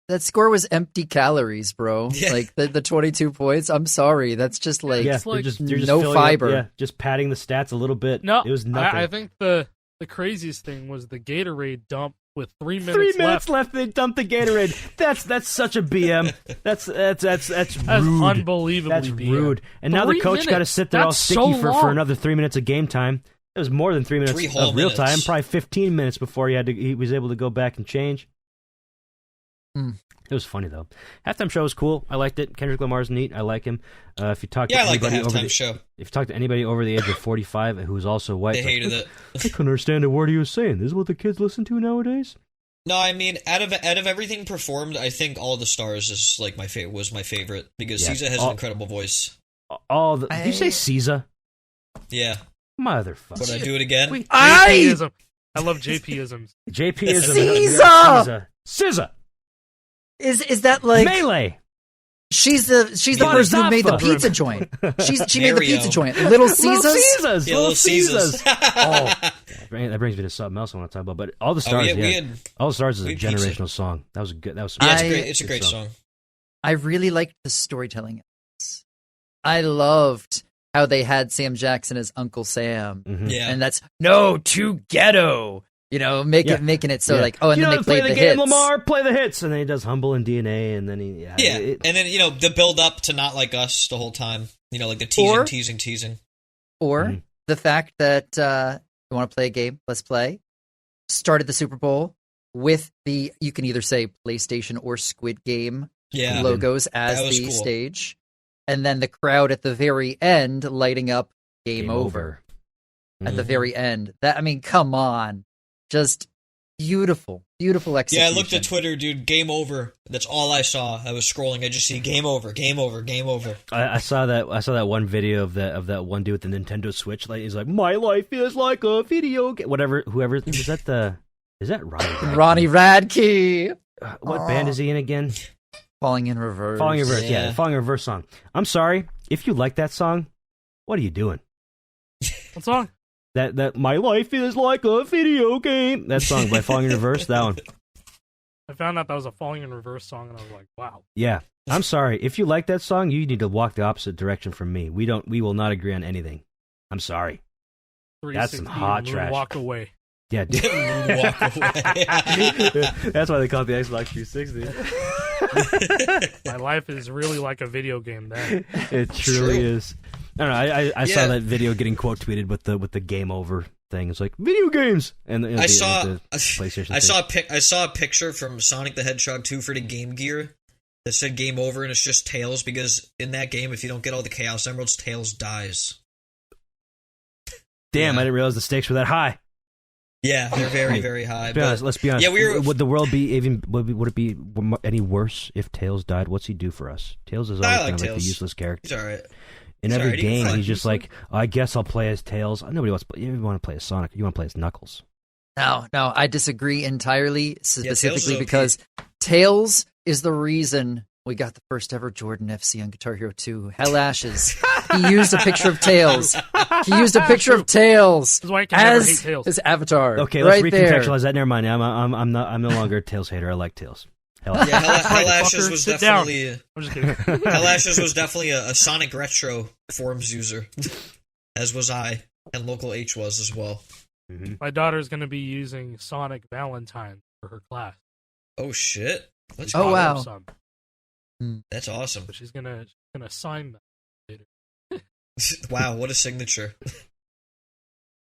that score was empty calories, bro. Yeah. Like the 22 points. I'm sorry, that's just like Yeah, It's like they're just no filling fiber. Up, just padding the stats a little bit. No, it was nothing. I think the craziest thing was the Gatorade dump with 3 minutes 3 left. minutes left. They dumped the Gatorade. That's such a BM. That's That's rude. unbelievably That's BM. rude. And now the 3 coach got to minutes. sit there all That's sticky so for long. another 3 minutes of game time. It was more than 3 minutes 3 whole of real minutes. time. Probably 15 minutes before he was able to go back and change. It was funny though. Halftime show was cool. I liked it. Kendrick Lamar's neat. I like him. If you talk to I like the anybody halftime show. if you talk to anybody over the age of 45 who's also white, They it's like, hated it. I couldn't understand a word he was saying. This is what the kids listen to nowadays. No, I mean, out of everything performed, I think All the Stars is like was my favorite because Yeah. SZA has an incredible voice. Did you say Caesar? Yeah. Motherfucker. Would I do it again? JP-ism. I love JP-isms. JP Caesar! Caesar. Is that like Melee. she's the person who made the pizza joint. She made the Mario. pizza joint. Little Caesars. Yeah, Little Caesars. Oh, that brings me to something else I want to talk about. But All the Stars, All the Stars is a we had pizza. generational song. That was good. That was Yeah, I- it's a great song. I really liked the storytelling. I loved how they had Sam Jackson as Uncle Sam, Mhm. Yeah. and that's no too ghetto. Making it so Yeah. like and you then know, they played play the the game, hits. Lamar, play the hits, and then he does Humble and DNA, and then he Yeah, and then the build up to Not Like Us the whole time. Like the teasing. Or Mhm. the fact that you want to play a game, let's play. Started the Super Bowl with you can either say PlayStation or Squid Game Yeah. logos as That was the cool. stage, and then the crowd at the very end lighting up Game Over at the Mhm. very end. Come on, just beautiful execution. Yeah, I looked at Twitter, dude. Game over. That's all I saw. I was scrolling. I just see game over, game over, game over. I saw that one video of that one dude with the Nintendo Switch. Like he's like, my life is like a video game. Whoever is that Ronnie? Ronnie Radke What band is he in again? falling in reverse. Falling in Reverse. Yeah. Yeah, Falling in Reverse song. I'm sorry if you like that song. What are you doing? What song? That my life is like a video game. That song by Falling in Reverse. That one. I found out that was a Falling in Reverse song, and I was like, wow. Yeah. I'm sorry if you like that song. You need to walk the opposite direction from me. We will not agree on anything. I'm sorry. That's some 360 hot and trash. Walk away. Yeah, dude. Walk away. That's why they call it the Xbox 360. My life is really like a video game then. It truly True. is. I don't know. I saw that video getting quote tweeted with the game over thing. It's like video games, and I saw the PlayStation. I saw a picture from Sonic the Hedgehog 2 for the Game Gear that said game over, and it's just Tails, because in that game, if you don't get all the Chaos Emeralds, Tails dies. Damn, Yeah. I didn't realize the stakes were that high. Yeah, they're very, very high. Be honest, let's be honest. Yeah, would the world be even? Would it be any worse if Tails died? What's he do for us? Tails is I always like kind of like the Tails. useless character. He's alright. In He's every alright. He can game, fly. he's just like, I guess I'll play as Tails. Nobody wants. You want to play as Sonic. You want to play as Knuckles. No, I disagree entirely, specifically OP. because Tails is the reason we got the first ever Jordan FC on Guitar Hero 2. Hell Ashes. He used a picture of Tails. He used a picture of Tails This is why I can never hate as Tails. his avatar. Okay, let's right recontextualize there. that. Never mind. I'm no longer a Tails hater. I like Tails. Hell, Yeah, Hell right, Ashes fucker. was Sit down. definitely I'm just kidding. Hell Ashes was definitely a Sonic Retro forums user, as was I, and Local H was as well. Mhm. My daughter's going to be using Sonic Valentine for her class. Oh shit! Let's Oh, go. wow. Some. That's awesome. So she's gonna sign them later. Wow, what a signature!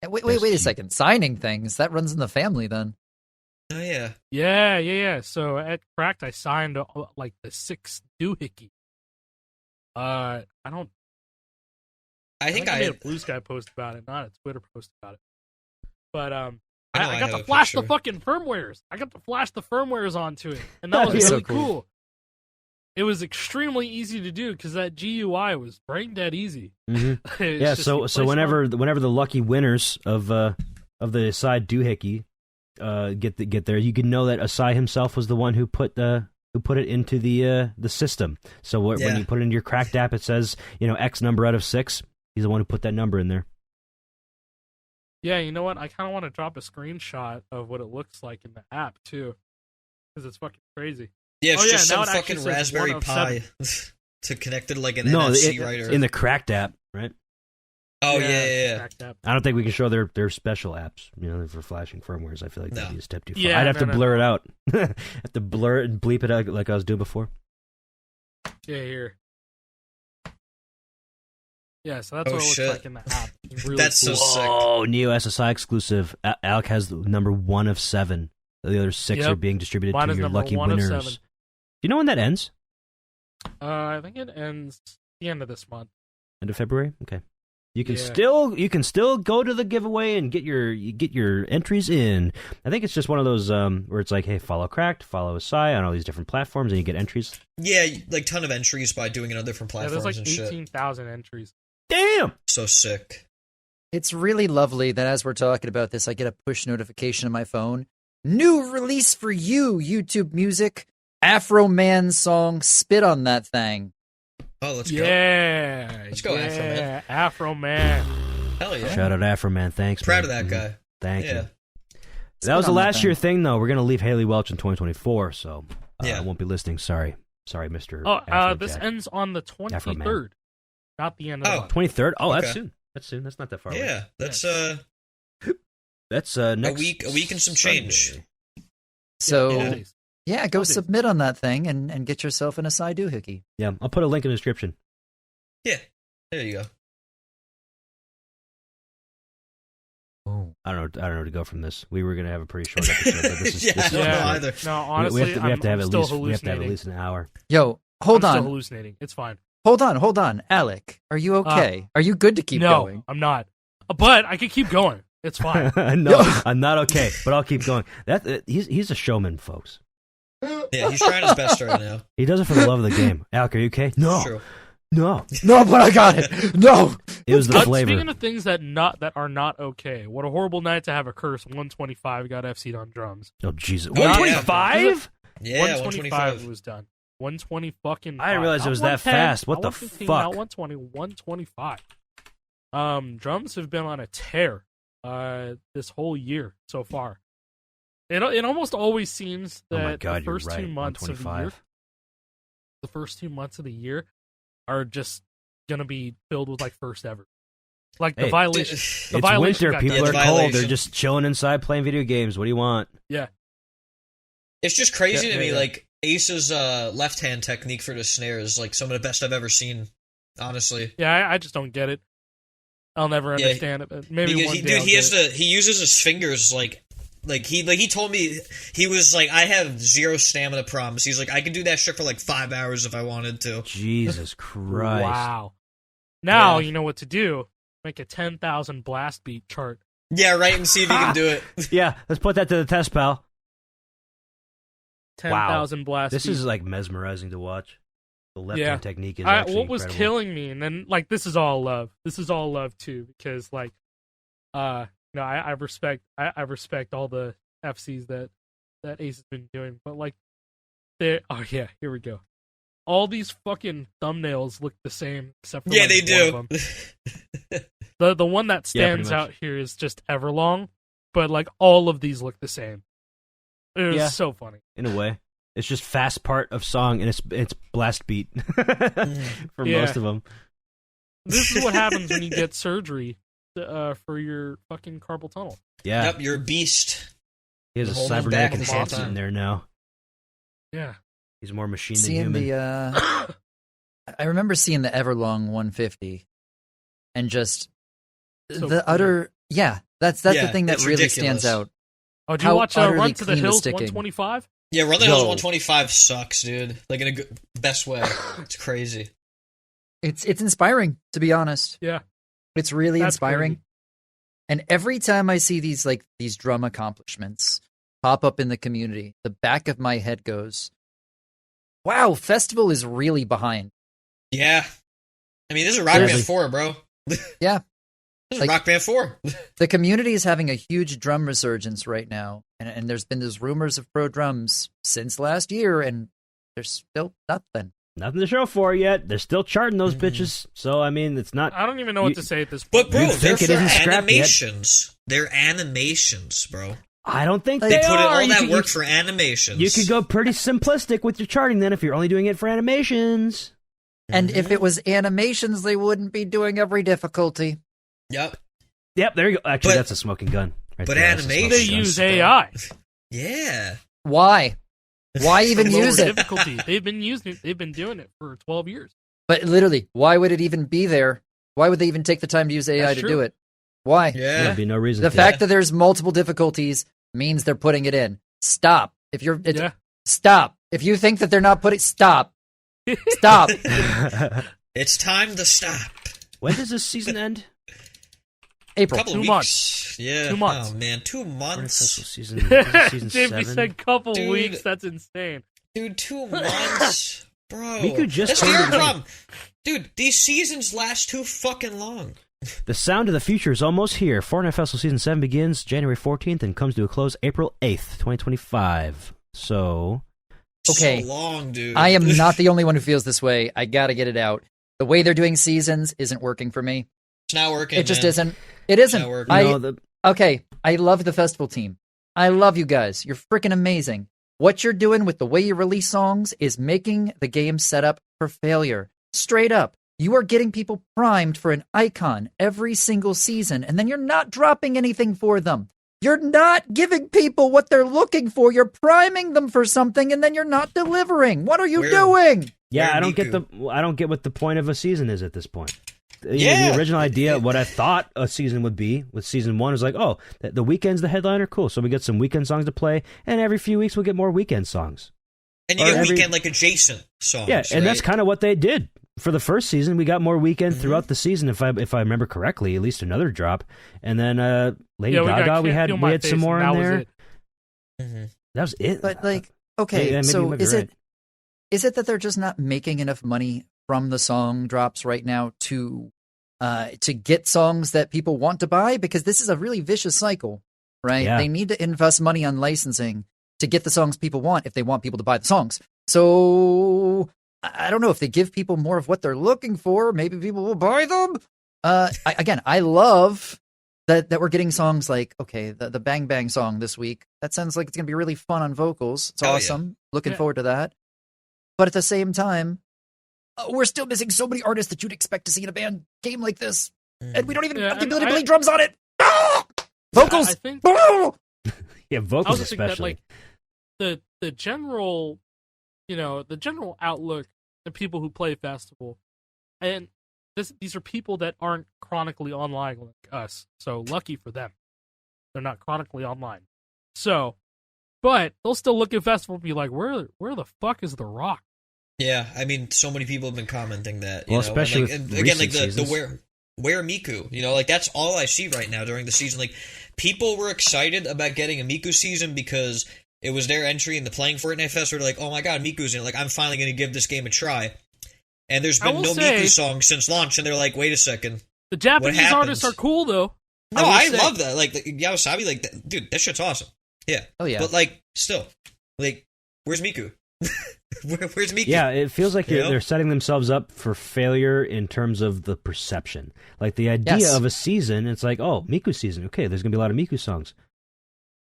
Wait a second. Signing things, that runs in the family then. Oh yeah. Yeah. So at Cracked, I signed like the 6th doohickey. I I made a Blue Sky post about it, not a Twitter post about it. But I know I I got have to a flash the picture. fucking firmwares. I got to flash the firmwares onto it, and that was That'd be really so cool. cool. It was extremely easy to do because that GUI was brain dead easy. Mhm. It's Yeah. just So you place whenever the lucky winners of the side doohickey get there, you can know that Asai himself was the one who put it into the system. So when Yeah. you put it into your Cracked app, it says X number out of 6. He's the one who put that number in there. Yeah, you know what? I kind of want to drop a screenshot of what it looks like in the app too, because it's fucking crazy. Yeah, it's Oh, yeah, just now some it actually fucking says Raspberry 1 of Pi to connect it like an No, NFC writer. in the Cracked app, right? Oh yeah. Cracked app. I don't think we can show their special apps, for flashing firmwares. I feel like that'd No. be a step too far. Yeah, I'd have no, to no, blur no. it out. Have to blur it and bleep it out like I was doing before. Yeah, here. Yeah, so that's Oh, what it looks shit. like in the app. It's really That's so cool. sick. Oh, Neo SSI exclusive. Alec has the number 1 of 7. The other 6 Yep. are being distributed Mine to is your number lucky 1 of winners. 7. Do you know when that ends? I think it ends the end of this month. End of February? Okay. You can Yeah. still go to the giveaway and get your entries in. I think it's just one of those where it's like, hey, follow Cracked, follow Asai on all these different platforms, and you get entries. Yeah, like ton of entries by doing it on different Yeah, platforms there's like and shit. 18,000 entries. Damn. So sick. It's really lovely that as we're talking about this, I get a push notification on my phone. New release for you, YouTube Music. Afro Man song, Spit on That Thing. Oh, let's go. Yeah. Let's go, Afro Man. Afro Man. Hell yeah. Shout out Afro Man. Thanks. Proud man. of that Mhm. guy. Thank Yeah. you. Spit That was a on that last thing. year thing, though. We're going to leave Haley Welch in 2024, so Yeah. I won't be listening. Sorry, Mr. Oh, Afro this Jack. ends on the Afro Man. 23rd. Not the end of the Oh. month. 23rd? Oh, Okay. that's soon. That's not that far away. Yeah, that's That's next a week and some change. Sunday. So, Yeah. yeah, go Okay. submit on that thing and get yourself an Asai doohickey. Yeah, I'll put a link in the description. Yeah. There you go. Oh. I don't know where to go from this. We were going to have a pretty short episode, but this is Yeah, this is I don't know perfect. either. No, honestly, we have to have I'm at still least hallucinating. an hour. Yo, hold I'm still on. hallucinating. It's fine. Hold on. Alec, are you okay? Are you good to keep no, going? I'm not. But I can keep going. It's fine. No, I'm not okay, but I'll keep going. He's a showman, folks. Yeah, he's trying his best right now. He does it for the love of the game. Alec, are you okay? No, True. no. No, but I got it. No. It was the But flavor. speaking of things that are not okay, what a horrible night to have a curse. 125 got FC'd on drums. Oh Jesus, Oh, yeah. 125. Yeah, 125 125. was done. 120 fucking. I didn't realize it was that fast. What the fuck? Not 120, 125. Drums have been on a tear this whole year so far. It almost always seems Oh that my God, the first you're right. 2 months of the year, are just gonna be filled with like first ever. Like the Hey, violation. It's The violation winter. got People Yeah, are the cold. violation. They're just chilling inside playing video games. What do you want? Yeah. It's just crazy Yeah, to yeah, me. yeah. Like Ace's left hand technique for the snare is like some of the best I've ever seen. Honestly, Yeah, I just don't get it. I'll never Yeah, understand it. But maybe because one he, day dude, I'll he get has it. he uses his fingers like he told me he was like, I have zero stamina problems. He's like, I can do that shit for like 5 hours if I wanted to. Jesus Christ! Wow. Now Yeah. you know what to do. Make a 10,000 blast beat chart. Yeah, right, and see if you can do it. Yeah, let's put that to the test, pal. 10,000 blast This beat. is like mesmerizing to watch. The left hand technique is What actually was incredible. killing me, and then like this is all love. This is all love too, because like, no, I respect all the FCs that Ace has been doing, but like, they oh yeah, here we go. All these fucking thumbnails look the same except for Yeah, like, they one of do. them. The one that Yeah, pretty stands much. out here is just Everlong, but like all of these look the same. It was Yeah. so funny. In a way, it's just fast part of song and it's blast beat for Yeah. most of them. This is what happens when you get surgery for your fucking carpal tunnel. Yeah, Yep, you're a beast. he has a Hold him back cybernetic at the same enhancement time. in there now. Yeah. He's more machine than Seeing human. the, I remember seeing the Everlong 150, and just So the clear. utter, yeah, that's the Yeah, thing that it's really ridiculous. stands out. Oh, did you How watch utterly Run to the clean the Hills sticking. 125? Yeah, Run the Hills Yo. 125 sucks, dude. Like in a good, best way. It's crazy. It's inspiring, to be honest. Yeah. It's really That's inspiring. crazy. And every time I see these drum accomplishments pop up in the community, the back of my head goes, "Wow, festival is really behind." Yeah. I mean, this is Rock Seriously. Band 4, bro. Yeah. This is Like- Rock Band 4. The community is having a huge drum resurgence right now, and there's been those rumors of pro drums since last year, and there's still nothing. Nothing to show for it yet. They're still charting those Mhm. bitches. So I mean, it's not. I don't even know what to say at this But point. bro, You they're think it for isn't scrapped yet? animations. They're animations, bro. I don't think Like, they They put in are. all You that could- work for animations. You could go pretty simplistic with your charting then if you're only doing it for animations. And Mm-hmm. if it was animations, they wouldn't be doing every difficulty. Yep. Yep, there you go. Actually, But- that's a smoking gun. Right but there. That's a animation- smoking They gun. use bro. AI. Yeah. Why? Why even Lower use it? difficulty. They've been doing it for 12 years. But literally, why would it even be there? Why would they even take the time to use AI That's to true. do it? Why? Yeah. There'd be no reason. The to. fact that there's multiple difficulties means they're putting it in. Stop. Yeah. Stop. If you think that they're not putting, stop. Stop. It's time to stop. When does this season end? April. Couple 2 of months. weeks. Yeah. 2 months. Oh man, 2 Festival months. season, this is season Jamie 7. said couple Dude. weeks. That's insane. Dude, 2 months. Bro. Miku just That's came the to other the- problem. Dude, these seasons last too fucking long. The sound of the future is almost here. Fortnite Festival season 7 begins January 14th and comes to a close April 8th, 2025. So, Okay. So long, dude. I am not the only one who feels this way. I gotta get it out. The way they're doing seasons isn't working for me. It's not working. It just man. isn't. It isn't. not working. Okay, I love the festival team. I love you guys. You're freaking amazing. What you're doing with the way you release songs is making the game set up for failure. Straight up. You are getting people primed for an icon every single season, and then you're not dropping anything for them. You're not giving people what they're looking for. You're priming them for something, and then you're not delivering. What are you Where- doing? yeah, Where I don't get what the point of a season is at this point. Yeah. The original idea, what I thought a season would be with season 1 is like, oh, the weekend's the headliner, cool. So we get some weekend songs to play, and every few weeks we'll get more weekend songs. And you or get every- weekend like adjacent songs. Yeah, and that's right? kind of what they did for the first season. We got more weekend Mhm. throughout the season, if I remember correctly, at least another drop. And then Lady Yeah, we got Gaga, we Can't had Feel My some Face, more and in that was there. it. Mhm. That was it. But okay, Yeah, maybe so you might be is right. it that they're just not making enough money from the song drops right now to get songs that people want to buy? Because this is a really vicious cycle, right? Yeah. They need to invest money on licensing to get the songs people want if they want people to buy the songs. So I don't know if they give people more of what they're looking for, maybe people will buy them. I love that we're getting songs like, okay, the Bang Bang song this week. That sounds like it's going to be really fun on vocals. It's Oh, yeah. awesome. Looking Yeah. forward to that. But at the same time, we're still missing so many artists that you'd expect to see in a band game like this. and we don't even Yeah, have the and ability to I- play drums on it. Ah! Vocals. I think Ah! Yeah, I vocals also think that especially. like the general, the general outlook of people who play festival, and these are people that aren't chronically online like us. So lucky for them, they're not chronically online. So, but they'll still look at festival and be like, where the fuck is The Rock? Yeah, I mean, so many people have been commenting that. Well, know, especially and, with and again, like recent the seasons. where Miku, like that's all I see right now during the season. Like people were excited about getting a Miku season because it was their entry in the Playing Fortnite Fest. Where they're like, oh my god, Miku's in it. Like I'm finally going to give this game a try. And there's I been will no say- Miku song since launch, and they're like, wait a second. The Japanese happens? artists are cool though. No, will I say. love that. Like Yawasabi, like dude, that shit's awesome. Yeah, Oh yeah. but like still, like where's Miku? Where's Miku? Yeah, it feels like You know? they're setting themselves up for failure in terms of the perception. Like the idea Yes. of a season, it's like, oh, Miku season. Okay, there's going to be a lot of Miku songs.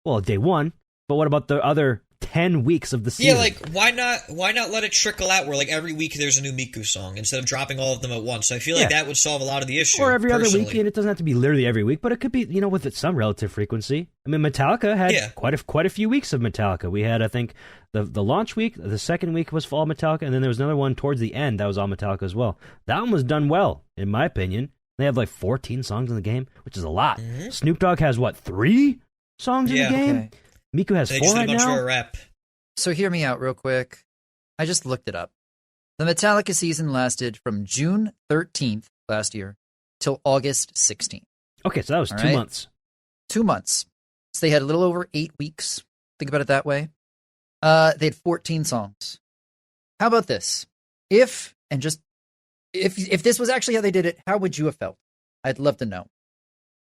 Well, day one, but what about the other 10 weeks of the season? Yeah, like why not let it trickle out where like every week there's a new Miku song instead of dropping all of them at once? I feel like Yeah. that would solve a lot of the issue. Or every other personally. week, and it doesn't have to be literally every week, but it could be, with some relative frequency. I mean, Metallica had Yeah. quite a few weeks of Metallica. We had, I think, the launch week, the second week was all Metallica, and then there was another one towards the end that was all Metallica as well. That one was done well, in my opinion. They have like 14 songs in the game, which is a lot. Mhm. Snoop Dogg has, 3 songs in Yeah. the game? Okay. Miku has They 4 just did right a bunch now? of a rap. So hear me out real quick. I just looked it up. The Metallica season lasted from June 13th last year till August 16th. Okay, so that was All 2 right. months. 2 months. So they had a little over 8 weeks. Think about it that way. They had 14 songs. How about this? If this was actually how they did it, how would you have felt? I'd love to know.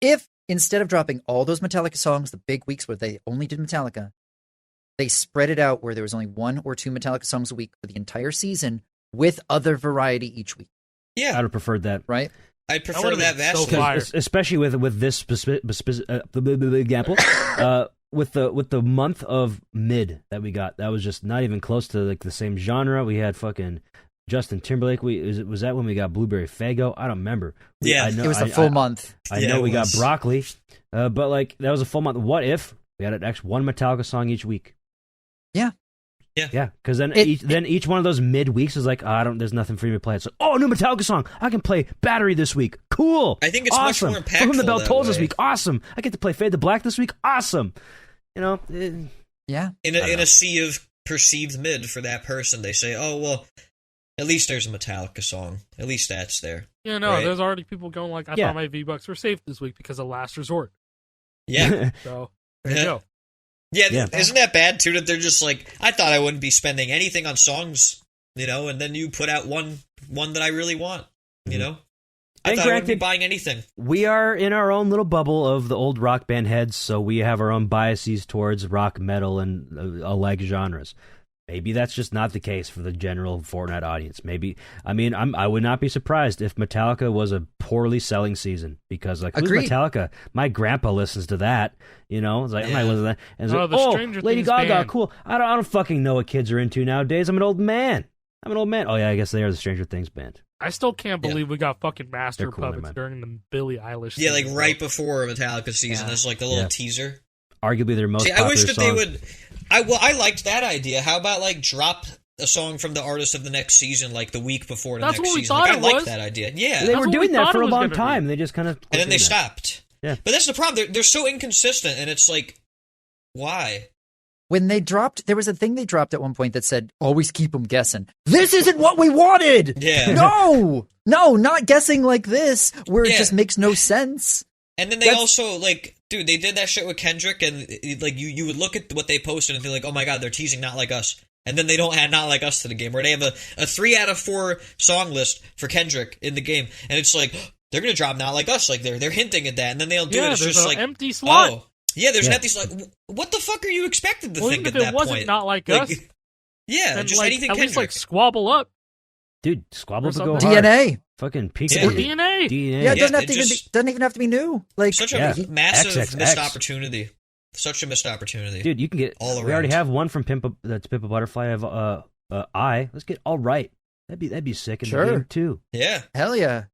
If instead of dropping all those Metallica songs, the big weeks where they only did Metallica, they spread it out where there was only 1 or 2 Metallica songs a week for the entire season with other variety each week, I Yeah, would have preferred that. right? I'd prefer would've that been so vastly. fire. Especially with this example, with the month of mid that we got, that was just not even close to like the same genre. We had fucking Justin Timberlake. Was that when we got Blueberry Faygo? I don't remember. Yeah. I know, It was a full month. I Yeah, know it we got was. Broccoli, but like that was a full month. What if we had an extra one Metallica song each week? Yeah. Yeah, because then It- each one of those mid weeks is like, there's nothing for me to play. It's like, new Metallica song. I can play Battery this week. Cool. I think it's much awesome. more For Whom the impactful Bell that Tolls this way. week. Awesome. I get to play Fade to Black this week. Awesome. Yeah. In a sea of perceived mid for that person, they say, oh well, at least there's a Metallica song. At least that's there. Yeah, no, Right. there's already people going like, I Yeah. thought my V-Bucks were safe this week because of Last Resort. Yeah. So there you Yeah. go. Yeah, Yeah. isn't that bad too? That they're just like, I thought I wouldn't be spending anything on songs, and then you put out one that I really want, you know. I And thought I wouldn't be granted- buying anything. We are in our own little bubble of the old rock band heads, so we have our own biases towards rock, metal, and alike genres. Maybe that's just not the case for the general Fortnite audience. Maybe, I would not be surprised if Metallica was a poorly selling season because, like, who's Agreed. Metallica? My grandpa listens to that. It's like, I'm not Yeah. listening to that. And it's Oh, like, the Stranger Lady Things Gaga, band. cool. I don't fucking know what kids are into nowadays. I'm an old man. Oh yeah, I guess they are the Stranger Things band. I still can't Yeah. believe we got fucking Master They're cool, never Puppets mind. during the Billie Eilish Yeah, like season. right before Metallica season. Yeah. It's like the little Yeah. teaser. Arguably their most See, I popular wish that song. they would. I liked that idea. How about like drop a song from the artist of the next season, like the week before the That's next what we season? thought Like, I it liked was. that idea. Yeah, They That's were what we doing that thought for it a was long gonna be. time. They just kind of and then they stopped. Yeah. But that's the problem. They're so inconsistent, and it's like, why? When they dropped, there was a thing they dropped at one point that said, always keep them guessing. This isn't what we wanted. Yeah. No, not guessing like this where it Yeah. just makes no sense. And then they That's- also like, dude, they did that shit with Kendrick, and like you would look at what they posted and be like, oh my god, they're teasing Not Like Us, and then they don't add Not Like Us to the game, where they have a 3 out of 4 song list for Kendrick in the game, and it's like they're gonna drop Not Like Us, like they're hinting at that, and then they'll do Yeah, it. It's there's just an like empty slot. oh yeah, there's Yeah. an empty slot. What the fuck are you expected to Well, think even at if it that wasn't point? Not Like Like, Us, yeah, then just like, anything at Kendrick. least like squabble up. Dude, squabbles Or will go something. hard. DNA. Fucking Yeah. pizza. Or DNA. DNA. Yeah, it doesn't Yeah, have to it even just- doesn't even have to be new. Like Such a Yeah. massive XXX. missed opportunity. Such a missed opportunity. Dude, you can get All We already around. have one from that's Pimp a Butterfly of I. Let's get All Right. That'd be sick in Sure. the game too. Yeah. hell yeah.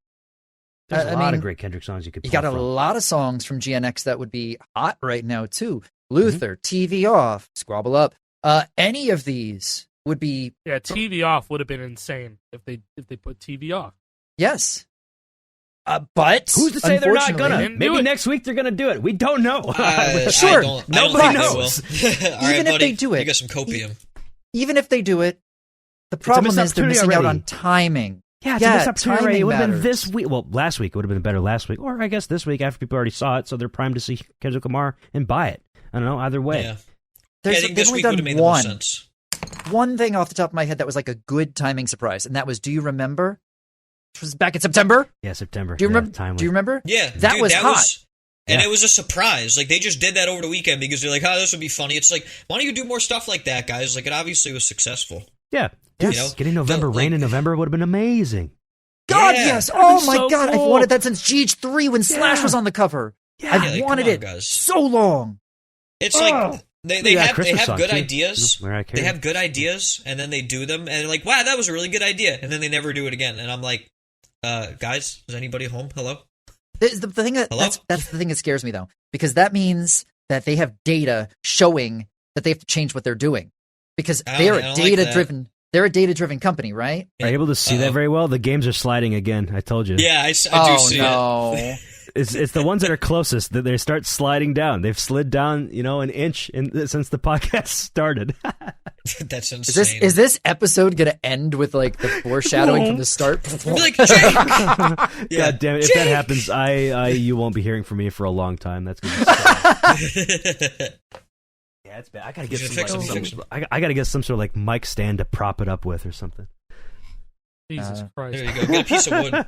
There's a I lot mean, of great Kendrick songs you could. You pull got a from. lot of songs from GNX that would be hot right now too. Luther, TV Off, Squabble Up. Any of these would be Yeah, TV off would have been insane if they put TV off. yes. But Who's to say they're not unfortunately- gonna? didn't do Maybe it. next week they're gonna do it. We don't know. Sure. I don't Nobody think knows. They will. All right, Even if buddy, they do it, you got some copium. Even if they do it, the problem missed is they're opportunity missing out already. on timing. Yeah, it's a missed opportunity already. It would have been matters. this week. Well, last week it would have been better last week, or I guess this week after people already saw it, so they're primed to see Kendrick Lamar and buy it. I don't know. Either way, Yeah, There's, I think they've this only week would have done made the most one. sense. One thing off the top of my head that was like a good timing surprise, and that was, do you remember? It was back in September. yeah, September. Do you Yeah, remember? timely. Do you remember? Yeah, That dude, was hot. And Yeah. it was a surprise. Like, they just did that over the weekend because they're like, oh, this would be funny. It's like, why don't you do more stuff like that, guys? Like, it obviously was successful. Yeah, Yes. You know? getting November Like- rain in November would have been amazing. God, Yeah. yes. That'd be Oh my so God, I've cool. wanted that since GH3 when Slash was on the cover. Yeah, I've like, come wanted on, it guys. so long. It's like, Oh. they Yeah, have Christmas good song, too. ideas. Mariah Carey. They have good ideas, and then they do them, and they're like, wow, that was a really good idea. And then they never do it again. And I'm like, guys, is anybody home? Hello? The thing Hello? that's the thing that scares me though, because that means that they have data showing that they have to change what they're doing, because I they're don't a like data that. driven. They're a data driven company, right? Are you able to see that very well? The games are sliding again. I told you. Yeah, I do Oh see no! It's the ones that are closest that they start sliding down. They've slid down, an inch since the podcast started. it. That's insane. Is this episode gonna end with like the foreshadowing from the start? Be like, Jake! Yeah. God damn it! If that happens, you won't be hearing from me for a long time. That's gonna be sad. Yeah, it's bad. I gotta get You some. should Like, fix it, some I gotta get some sort of like mic stand to prop it up with or something. Jesus Christ. There you go. Get a piece of wood.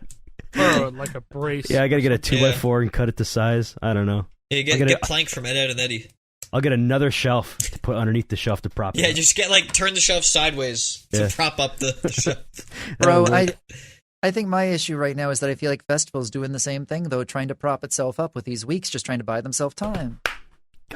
Or like a brace. Yeah, I gotta get a 2x4 Yeah. and cut it to size. I don't know. Yeah, get plank from Ed, Ed, and Eddie. I'll get another shelf to put underneath the shelf to prop it Yeah, up. just turn the shelf sideways Yeah. to prop up the shelf. Bro, That'll work. I think my issue right now is that I feel like Festival's doing the same thing though, trying to prop itself up with these weeks, just trying to buy themselves time.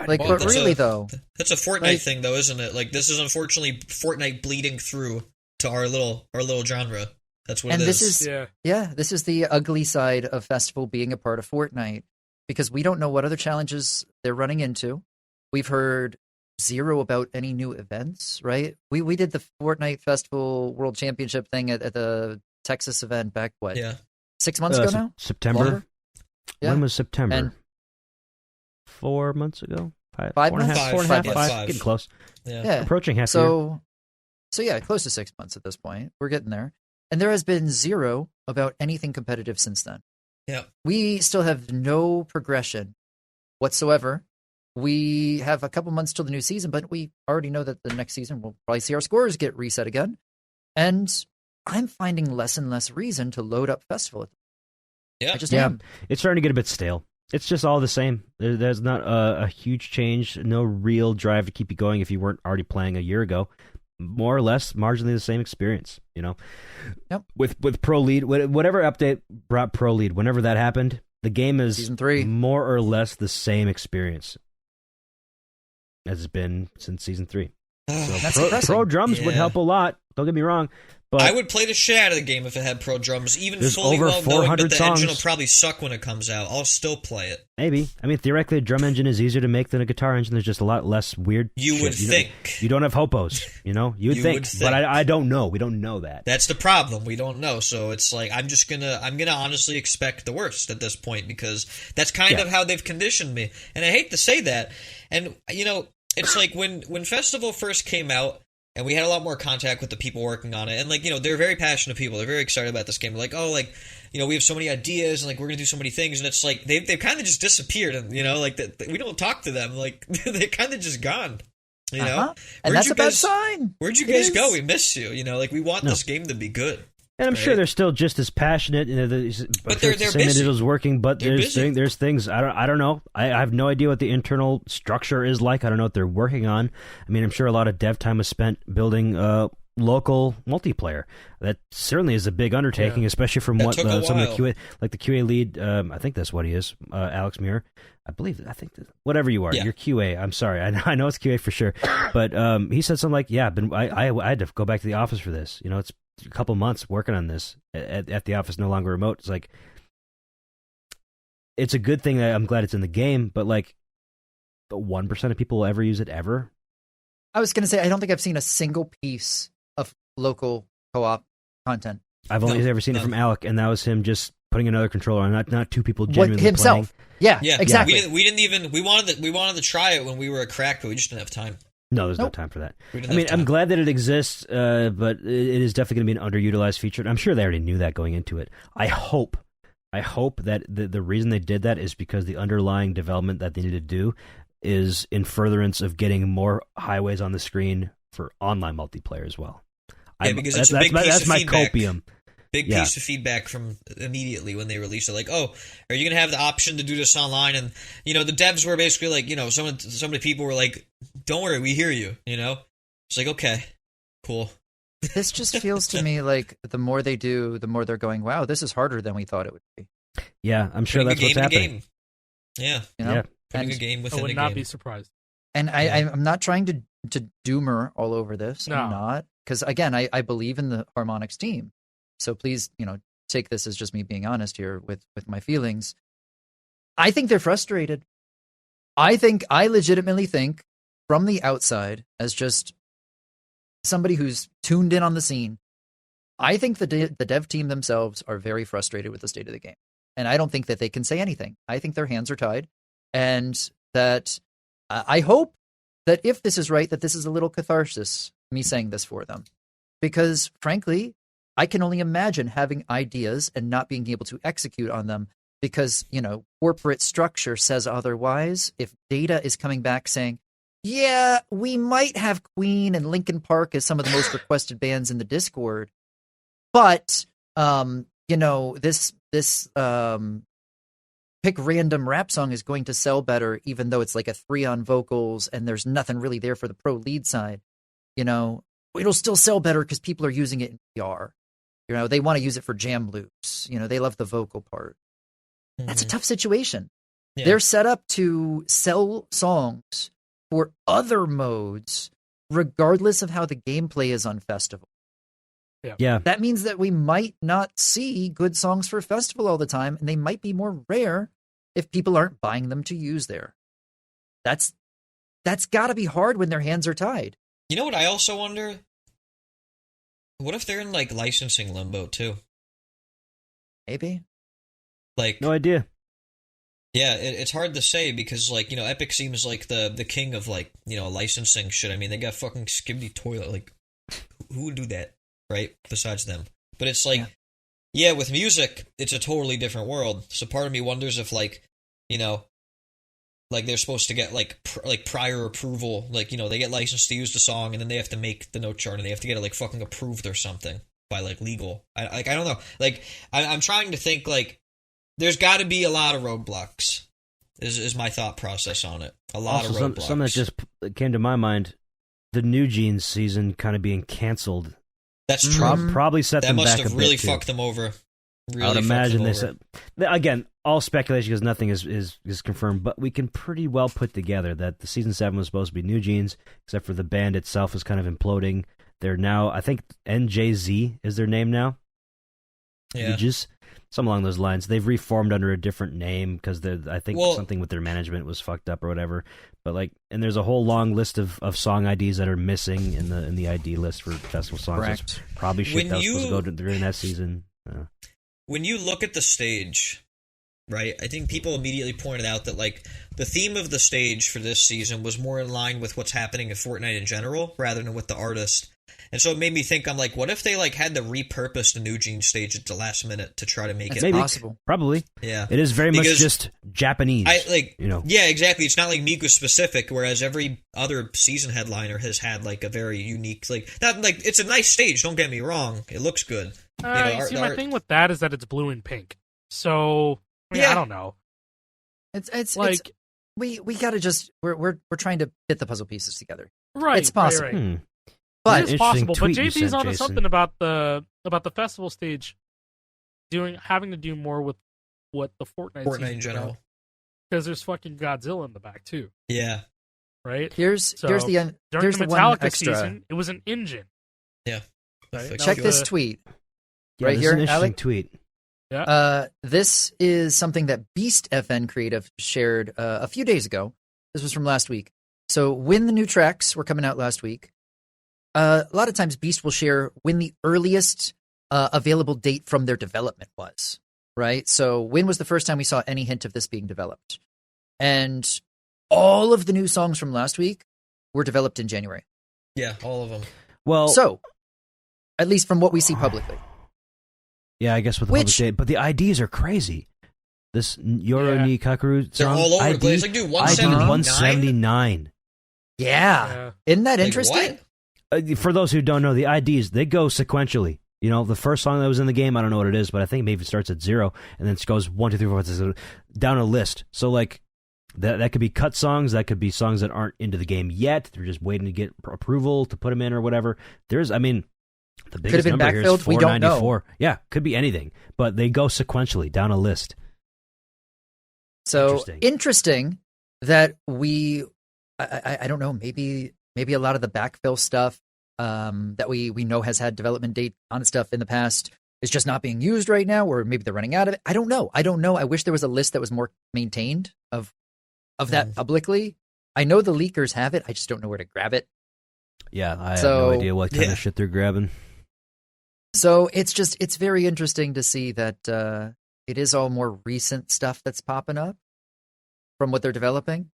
Like, Well, but that's really a- though, That's a Fortnite Like- thing, though, isn't it? Like, this is unfortunately Fortnite bleeding through to our little genre. That's what and it this is. is Yeah. this is the ugly side of Festival being a part of Fortnite, because we don't know what other challenges they're running into. We've heard zero about any new events, right? We did the Fortnite Festival World Championship thing at the Texas event back, what, Yeah. 6 months ago now? September. Longer? Yeah. When was September? And 4 months ago. 5 4 and a months? half, 4 and a half, Five, five. five. Getting close. Yeah. Yeah. Approaching half a year. So yeah, close to 6 months at this point. We're getting there. And there has been zero about anything competitive since then. Yeah. We still have no progression whatsoever. We have a couple months till the new season, but we already know that the next season we'll probably see our scores get reset again. And I'm finding less and less reason to load up Festival. Yeah. I just Yeah. am. It's starting to get a bit stale. It's just all the same. There's not a huge change, no real drive to keep you going if you weren't already playing a year ago. More or less, marginally the same experience, Yep. With Pro Lead, whatever update brought Pro Lead, whenever that happened, the game is Season 3. more or less the same experience as it's been since Season 3. So That's pro depressing. drums would Yeah. help a lot. Don't get me wrong. But I would play the shit out of the game if it had pro drums, even There's fully over well knowing 400 that the engine will songs. probably suck when it comes out. I'll still play it. maybe. I mean, theoretically, a drum engine is easier to make than a guitar engine. There's just a lot less weird You shit. would think. You don't have hopos, You would You think. would But think. I don't know. We don't know that. That's the problem. We don't know. So it's like I'm gonna honestly expect the worst at this point because that's kind Yeah. of how they've conditioned me. And I hate to say that. And it's like when Festival first came out and we had a lot more contact with the people working on it. And they're very passionate people. They're very excited about this game. They're like, we have so many ideas and we're going to do so many things. And it's like they've kind of just disappeared and we don't talk to them. Like they're kind of just gone. Uh-huh. Where'd And that's you a bad guys- sign. Where'd you It guys is. go? We miss you. We want No. this game to be good. And I'm sure Right. they're still just as passionate. But they're the same busy. individuals working. But They're busy. there's things I don't know. I have no idea what the internal structure is like. I don't know what they're working on. I mean, I'm sure a lot of dev time was spent building local multiplayer. That certainly is a big undertaking, especially from That what took a some of the while. QA, like the QA lead. I think that's what he is, Alex Muir. I think whatever you are, Yeah. you're QA. I'm sorry, I know it's QA for sure. But he said something like, "Yeah, I had to go back to the office for this. It's a couple months working on this at the office, no longer remote." It's like, it's a good thing that I'm glad it's in the game, but like, but 1% of people will ever use it ever. I was going to say, I don't think I've seen a single piece of local co-op content. I've only ever seen it from Alec, and that was him just putting another controller on, not two people genuinely himself. playing. Yeah, exactly. We didn't even we wanted to try it when we were at Crack, but we just didn't have time. No, there's no time for that. We didn't I mean, have time. I'm glad that it exists, but it is definitely going to be an underutilized feature. And I'm sure they already knew that going into it. I hope that the reason they did that is because the underlying development that they need to do is in furtherance of getting more highways on the screen for online multiplayer as well. Yeah, because it's a big piece that's of my feedback. copium. Big piece of feedback from immediately when they released it. Like, oh, are you going to have the option to do this online? And, the devs were basically like, some of the people were like, don't worry, we hear you, It's like, okay, cool. This just feels to me like the more they do, the more they're going, wow, this is harder than we thought it would be. Yeah, I'm sure that's what's happening. Game. Yeah. Yeah. Putting a game within I would a not game. be surprised. And I'm not trying to doomer all over this. No. I'm not. Because, again, I believe in the Harmonix team. So please, take this as just me being honest here with my feelings. I think they're frustrated. I legitimately think from the outside, as just somebody who's tuned in on the scene, I think the dev team themselves are very frustrated with the state of the game. And I don't think that they can say anything. I think their hands are tied. And that I hope that if this is right, that this is a little catharsis, me saying this for them. Because, frankly, I can only imagine having ideas and not being able to execute on them because, corporate structure says otherwise. If Data is coming back saying, yeah, we might have Queen and Linkin Park as some of the most requested bands in the Discord, but, this pick random rap song is going to sell better, even though it's like a 3 on vocals and there's nothing really there for the pro lead side. It'll still sell better because people are using it in PR. They want to use it for jam loops. They love the vocal part. Mm-hmm. That's a tough situation. Yeah. They're set up to sell songs for other modes, regardless of how the gameplay is on Festival. Yeah. That means that we might not see good songs for Festival all the time, and they might be more rare if people aren't buying them to use there. That's got to be hard when their hands are tied. You know what I also wonder? What if they're in, licensing limbo, too? Maybe. No idea. Yeah, it's hard to say because, Epic seems like the king of, licensing shit. I mean, they got fucking Skibidi Toilet. Who would do that, right? Besides them. But it's yeah, with music, it's a totally different world. So part of me wonders if, they're supposed to get prior approval, they get licensed to use the song, and then they have to make the note chart, and they have to get it fucking approved or something by legal. I don't know. I'm trying to think there's got to be a lot of roadblocks. Is my thought process on it? A lot of roadblocks. Some that just came to my mind. The New Jeans season kind of being canceled. That's true. Probably set them back a bit. That must have really fucked them over. Really, I would imagine they said, again, all speculation because nothing is confirmed, but we can pretty well put together that the season 7 was supposed to be New Jeans, except for the band itself is kind of imploding. They're now, I think NJZ is their name now. Yeah. Something along those lines. They've reformed under a different name because I think something with their management was fucked up or whatever. But and there's a whole long list of song IDs that are missing in the ID list for festival songs. Correct. That's probably shit that was supposed to go during that season. When you look at the stage, right, I think people immediately pointed out that, the theme of the stage for this season was more in line with what's happening in Fortnite in general, rather than with the artist. And so it made me think, I'm what if they, had to repurpose the New Jeans stage at the last minute to try to make it possible? Probably. Yeah. It is very much just Japanese. Yeah, exactly. It's not Miku specific, whereas every other season headliner has had, a very unique, it's a nice stage, don't get me wrong. It looks good. My thing with that is that it's blue and pink. So, I don't know. It's we got to just we're trying to fit the puzzle pieces together. Right. It's possible. Right. But it is possible. But JP's onto Jason. something about the festival stage having to do more with what the Fortnite in general. Because there's fucking Godzilla in the back too. Yeah. Right? Here's the during the one Metallica extra. season, it was an engine. Yeah. Right? Check this tweet. Yeah, right this here, is an interesting Alec? tweet. This is something that Beast FN Creative shared a few days ago. This was from last week. So when the new tracks were coming out last week, a lot of times Beast will share when the earliest available date from their development was, right? So when was the first time we saw any hint of this being developed? And all of the new songs from last week were developed in January. Yeah, all of them. Well, so at least from what we see publicly. Yeah, I guess with the public date, but the IDs are crazy. This Yoro ni Kakuru song, they're all over the place. Like, dude, 179? 179. Yeah. Isn't that interesting? For those who don't know, the IDs, they go sequentially. You know, the first song that was in the game, I don't know what it is, but I think maybe it starts at 0, and then it goes 1, 2, 3, 4, 5, 6, down a list. So, like, that could be cut songs, that could be songs that aren't into the game yet. They're just waiting to get approval to put them in or whatever. There's, I mean, the biggest number here is 494. We don't know. Yeah, could be anything, but they go sequentially down a list. So interesting that I don't know, maybe a lot of the backfill stuff that we know has had development date on stuff in the past is just not being used right now, or maybe they're running out of it. I don't know. I wish there was a list that was more maintained of that publicly. I know the leakers have it. I just don't know where to grab it. Yeah, I have no idea what kind of shit they're grabbing. So it's very interesting to see that it is all more recent stuff that's popping up from what they're developing.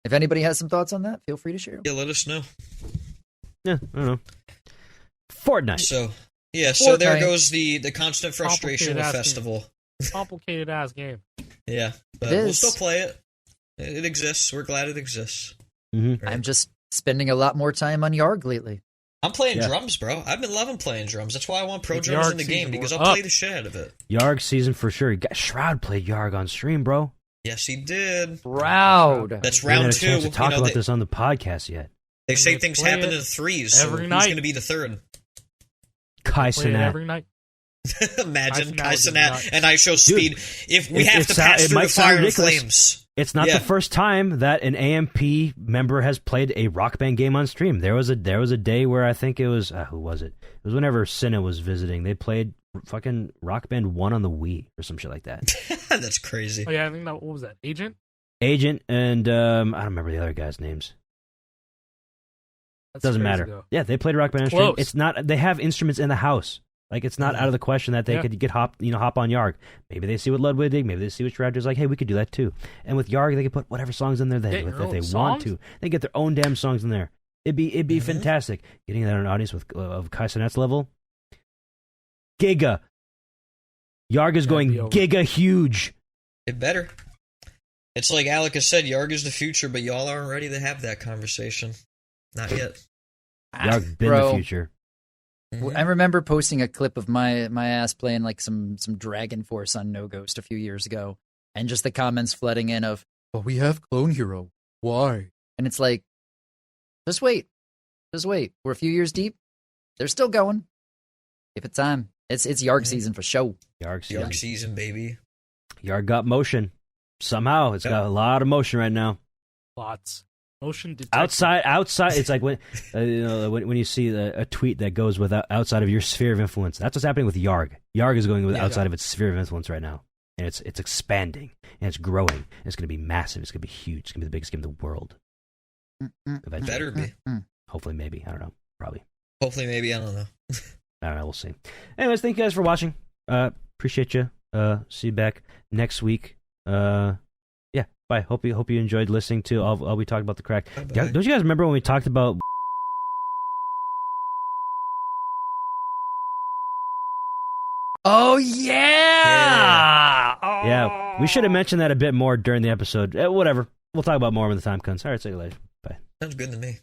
If anybody has some thoughts on that, feel free to share them. Yeah, let us know. Yeah, I don't know. Fortnite. So there goes the constant frustration of festival. Complicated ass game. Yeah, but we'll still play it. It exists. We're glad it exists. Mm-hmm. Right. I'm just spending a lot more time on Yarg lately. I'm playing drums, bro. I've been loving playing drums. That's why I want pro drums in the game, because I'll play the shit out of it. Yarg season for sure. Shroud played Yarg on stream, bro. Yes, he did. Shroud. That's round 2. We haven't had a chance to talk about this on the podcast yet. They say things happen in threes. Every so night. Who's going to be the third? Kai Cenat. Every night. Imagine Kai Cenat and I show speed. If we have to pass through the fire and flames. It's not the first time that an AMP member has played a Rock Band game on stream. There was a day where I think it was who was it? It was whenever Cinna was visiting. They played fucking Rock Band 1 on the Wii or some shit like that. That's crazy. Oh yeah, I think what was that? Agent and I don't remember the other guys' names. Doesn't matter. Though. Yeah, they played Rock Band on stream. It's not. They have instruments in the house. Like, it's not out of the question that they could hop on Yarg. Maybe they see what Ludwig did. Maybe they see what Shroud is like. Hey, we could do that too. And with Yarg, they could put whatever songs in there that they want to. They get their own damn songs in there. It'd be fantastic. Getting that in an audience of Kai Cenat's level. Giga. Yarg is going giga huge. It better. It's like Alec has said, Yarg is the future, but y'all aren't ready to have that conversation. Not yet. Yarg been the future. I remember posting a clip of my ass playing like some Dragon Force on No Ghost a few years ago, and just the comments flooding in of, "But we have Clone Hero. Why?" And it's like, just wait. We're a few years deep. They're still going. Give it time. It's Yarg season for show. Yarg season, baby. Yarg got motion. Somehow it's got a lot of motion right now. Lots. Motion detected. Outside. It's like when when you see a tweet that goes with outside of your sphere of influence. That's what's happening with Yarg. Yarg is going outside of its sphere of influence right now, and it's expanding and it's growing. And it's going to be massive. It's going to be huge. It's going to be the biggest game in the world. Eventually. Better be. Hopefully, maybe. I don't know. Probably. Hopefully, maybe. I don't know. I don't know. We'll see. Anyways, thank you guys for watching. Appreciate you. See you back next week. Yeah, bye. Hope you enjoyed listening to all we talked about the crack. Bye-bye. Don't you guys remember when we talked about? Oh yeah! Yeah, we should have mentioned that a bit more during the episode. Whatever. We'll talk about more when the time comes. All right, see you later. Bye. Sounds good to me.